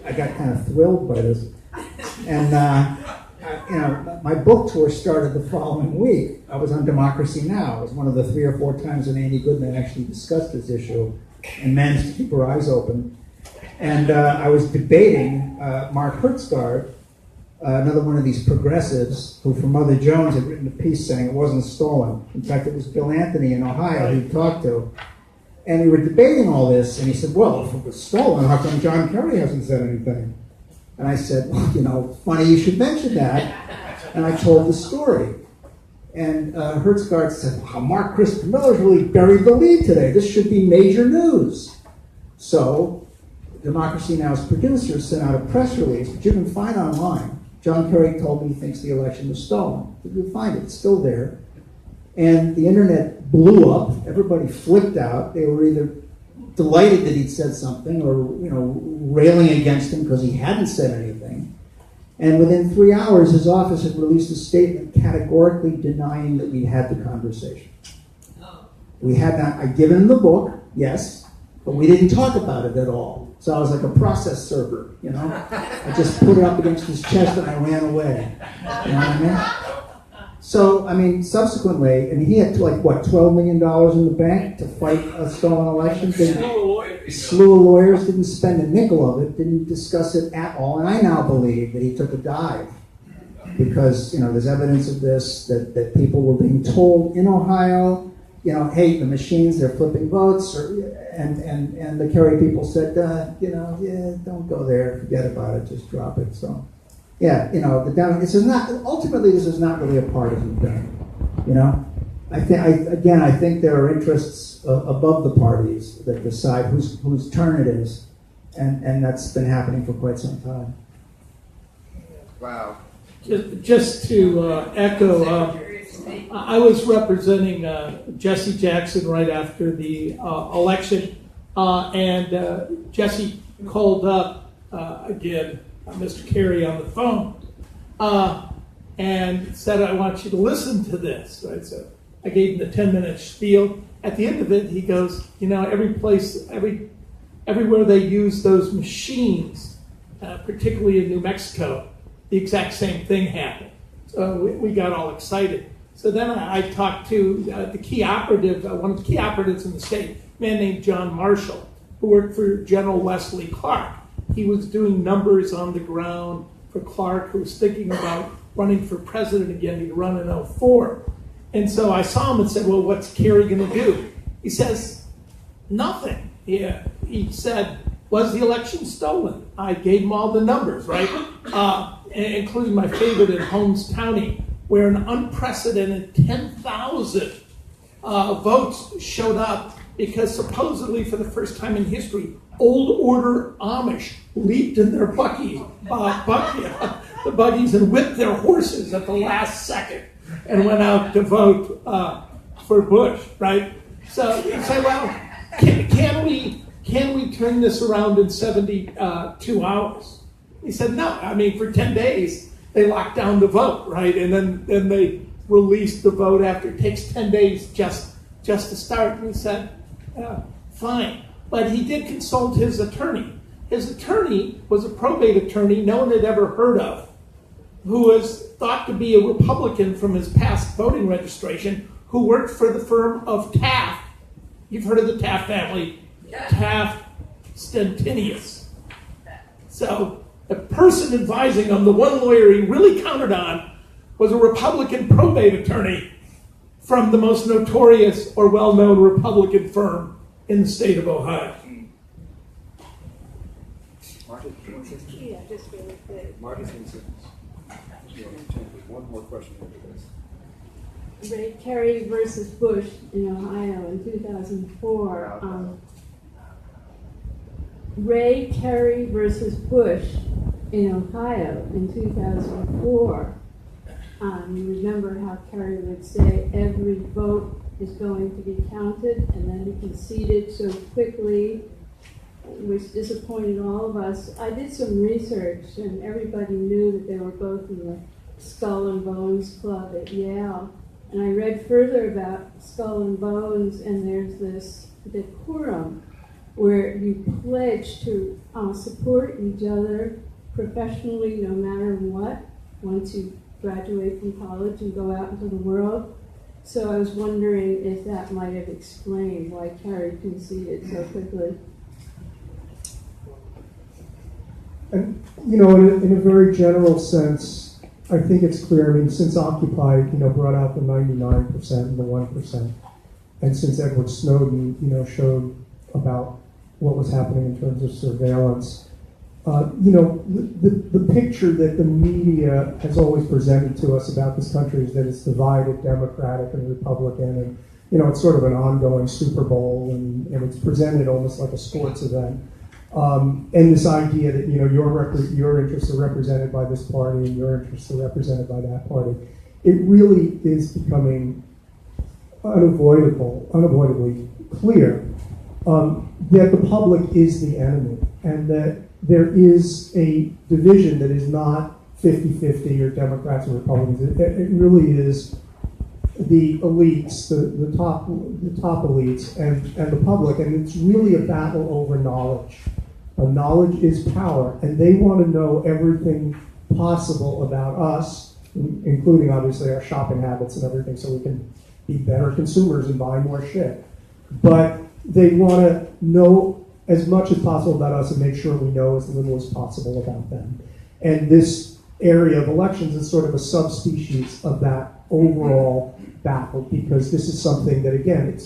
I got kind of thrilled by this. And my book tour started the following week. I was on Democracy Now! It was one of the 3 or 4 times that Amy Goodman actually discussed this issue and managed to keep her eyes open. And I was debating Mark Hertzgaard, another one of these progressives who from Mother Jones had written a piece saying it wasn't stolen. In fact, it was Bill Anthony in Ohio he talked to. And we were debating all this, and he said, "Well, if it was stolen, how come John Kerry hasn't said anything?" And I said, "Well, funny you should mention that." And I told the story. And Hertzgaard said, "Wow, Mark Christopher Miller's really buried the lead today. This should be major news." So Democracy Now!'s producers sent out a press release, which you can find online. John Kerry told me he thinks the election was stolen. You'll find it. It's still there. And the internet blew up. Everybody flipped out. They were either delighted that he'd said something or, railing against him because he hadn't said anything. And within 3 hours, his office had released a statement categorically denying that we'd had the conversation. We had not. I'd given him the book, yes, but we didn't talk about it at all. So I was like a process server, I just put it up against his chest and I ran away. You know what I mean? So, subsequently, and he had $12 million in the bank to fight a stolen election. A slew of lawyers, didn't spend a nickel of it, didn't discuss it at all. And I now believe that he took a dive because, there's evidence of this, that people were being told in Ohio, hey, the machines, they're flipping votes, and the Kerry people said, don't go there, forget about it, just drop it. So, this is not really a partisan thing, I think there are interests above the parties that decide whose turn it is, and that's been happening for quite some time. Wow. Just to echo, I was representing Jesse Jackson right after the election, and Jesse called up again Mr. Kerry on the phone and said, "I want you to listen to this." Right, so I gave him the 10-minute spiel. At the end of it, he goes, everywhere they use those machines, particularly in New Mexico, the exact same thing happened. So we got all excited. So then I talked to the key operative, one of the key operatives in the state, a man named John Marshall, who worked for General Wesley Clark. He was doing numbers on the ground for Clark, who was thinking about running for president again. He'd run in 2004. And so I saw him and said, "Well, what's Kerry going to do?" He says, "Nothing." He said, "Was the election stolen?" I gave him all the numbers, right? Including my favorite in Holmes County, where an unprecedented 10,000 votes showed up because supposedly for the first time in history, old order Amish leaped in their the buggies and whipped their horses at the last second and went out to vote for Bush, right? So you say, well, can we turn this around in 72 hours? He said, no. I mean, for 10 days, they locked down the vote, right? And then they released the vote after. It takes 10 days just to start. And he said, fine. But he did consult his attorney. His attorney was a probate attorney no one had ever heard of, who was thought to be a Republican from his past voting registration, who worked for the firm of Taft. You've heard of the Taft family. Yeah. Taft Stentinius. So the person advising him, the one lawyer he really counted on, was a Republican probate attorney from the most notorious or well-known Republican firm in the state of Ohio. Yeah, just really quick. Marcus and one more question after this. Ray Kerry versus Bush in Ohio in 2004. Ray Kerry versus Bush in Ohio in 2004. You remember how Kerry would say every vote is going to be counted, and then he conceded so quickly, which disappointed all of us. I did some research, and everybody knew that they were both in the Skull and Bones Club at Yale. And I read further about Skull and Bones, and there's this decorum where you pledge to support each other professionally no matter what once you graduate from college and go out into the world. So I was wondering if that might have explained why Kerry conceded so quickly. And, in a very general sense, I think it's clear. I mean, since Occupy, brought out the 99% and the 1%, and since Edward Snowden, showed about what was happening in terms of surveillance, the picture that the media has always presented to us about this country is that it's divided, Democratic and Republican, and, it's sort of an ongoing Super Bowl, and it's presented almost like a sports event. And this idea that your interests are represented by this party and your interests are represented by that party, it really is becoming unavoidably clear that the public is the enemy, and that there is a division that is not 50-50 or Democrats or Republicans. It really is the elites, the top elites, and the public, and it's really a battle over knowledge. Knowledge is power, and they want to know everything possible about us, including obviously our shopping habits and everything, so we can be better consumers and buy more shit. But they want to know as much as possible about us and make sure we know as little as possible about them. And this area of elections is sort of a subspecies of that overall battle, because this is something that, again,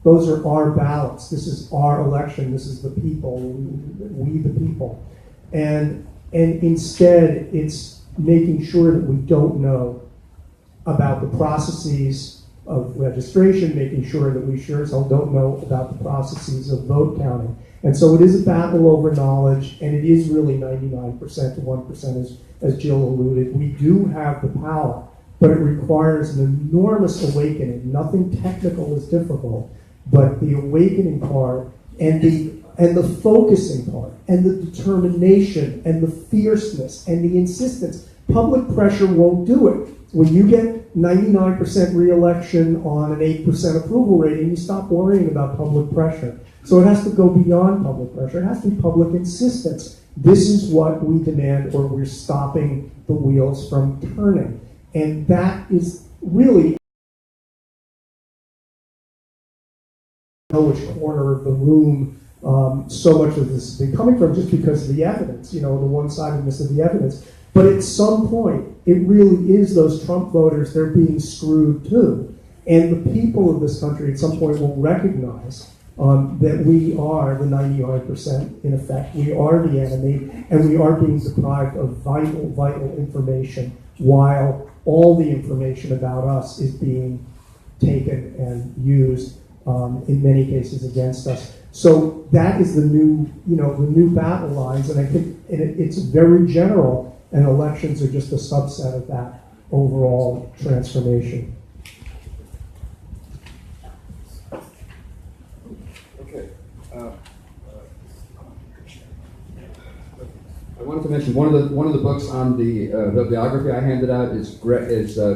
those are our ballots. This is our election. This is the people, we the people. And instead, it's making sure that we don't know about the processes of registration, making sure that we sure as hell don't know about the processes of vote counting. And so it is a battle over knowledge, and it is really 99% to 1%, as Jill alluded. We do have the power, but it requires an enormous awakening. Nothing technical is difficult, but the awakening part and the focusing part and the determination and the fierceness and the insistence. Public pressure won't do it. When you get 99% re-election on an 8% approval rating, you stop worrying about public pressure. So it has to go beyond public pressure. It has to be public insistence. This is what we demand, or we're stopping the wheels from turning. And that is really which corner of the room so much of this has been coming from, just because of the evidence, the one-sidedness of the evidence. But at some point, it really is those Trump voters, they're being screwed too. And the people of this country at some point will recognize that we are the 99% in effect. We are the enemy, and we are being deprived of vital information, while all the information about us is being taken and used in many cases against us. So that is the new, the new battle lines, and I think it's very general, and elections are just a subset of that overall transformation. Okay. I wanted to mention one of the books on the bibliography I handed out is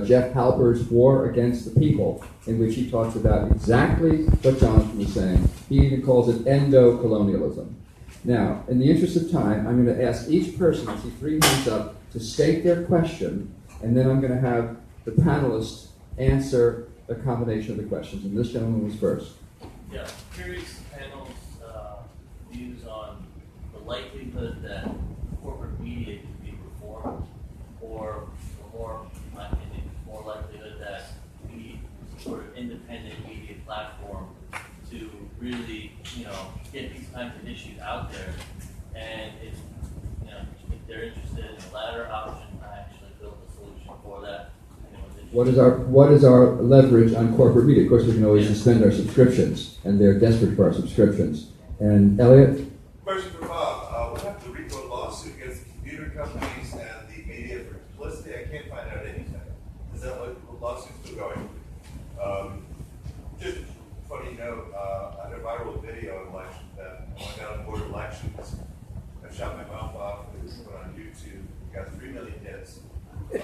Jeff Halper's War Against the People, in which he talks about exactly what Jonathan was saying. He even calls it endo-colonialism. Now, in the interest of time, I'm going to ask each person, I see 3 hands up, to state their question, and then I'm going to have the panelists answer a combination of the questions. And this gentleman was first. Yeah, curious panel's views on the likelihood that corporate media can be reformed, or more, in my opinion, more likelihood that we need sort of independent media platform to really, get these kinds of issues out there. And if they're interested in the latter option, I actually built a solution for that. What is our leverage on corporate media? Of course, we can always suspend our subscriptions, and they're desperate for our subscriptions. And Elliot? Question for Bob. What happened to the RICO lawsuit against the computer companies and the media for publicity? I can't find out anything. Is that what the lawsuit's still going? Just a funny note, I had a viral video in election that I went down to board elections. I shot my mouth off. It was put on YouTube. Got 3 million hits. I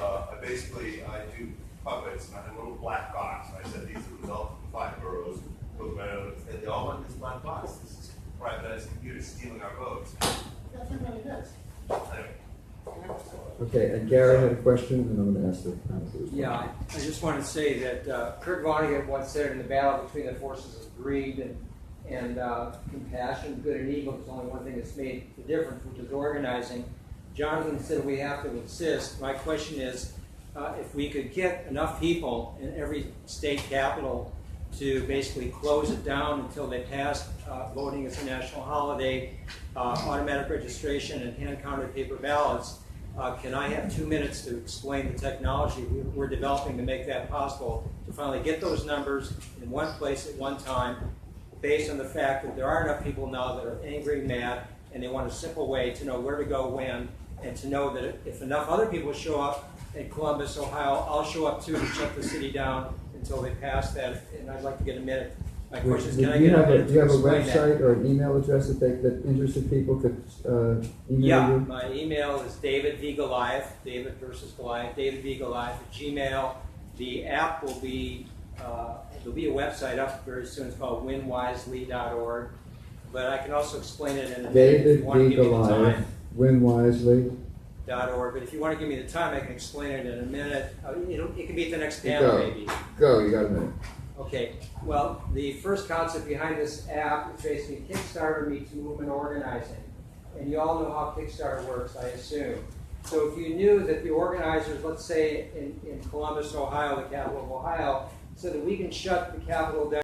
do puppets, and I had a little black box. And I said, these are the results of the 5 boroughs. And they all went in this black box. This is privatized computers stealing our votes. Got 3 million hits. Anyway. Okay, and Gary had a question, and I'm going to ask the panel. Yeah, I just want to say that Kurt Vonnegut once said, in the battle between the forces of greed and compassion, good and evil, there's only one thing that's made the difference, which is organizing. Jonathan said we have to insist. My question is, if we could get enough people in every state capital to basically close it down until they pass voting as a national holiday, automatic registration, and hand-counted paper ballots, can I have 2 minutes to explain the technology we're developing to make that possible, to finally get those numbers in one place at one time, based on the fact that there are enough people now that are angry, mad, and they want a simple way to know where to go when, and to know that if enough other people show up in Columbus, Ohio, I'll show up too to shut the city down until they pass that. And I'd like to get a minute. My question is, can I get a minute Do you have a to explain website that? or an email address that interested people could email you? My email is David v. Goliath, David versus Goliath, David v. Goliath at Gmail. The app will be, there'll be a website up very soon. It's called winwisely.org. But I can also explain it in a minute if you want to give me the time. WinWisely.org. But if you want to give me the time, I can explain it in a minute. It can be at the next panel, maybe. Go, you got a minute. Okay, well, the first concept behind this app is basically Kickstarter meets movement organizing. And you all know how Kickstarter works, I assume. So if you knew that the organizers, let's say in Columbus, Ohio, the capital of Ohio, so that we can shut the Capitol down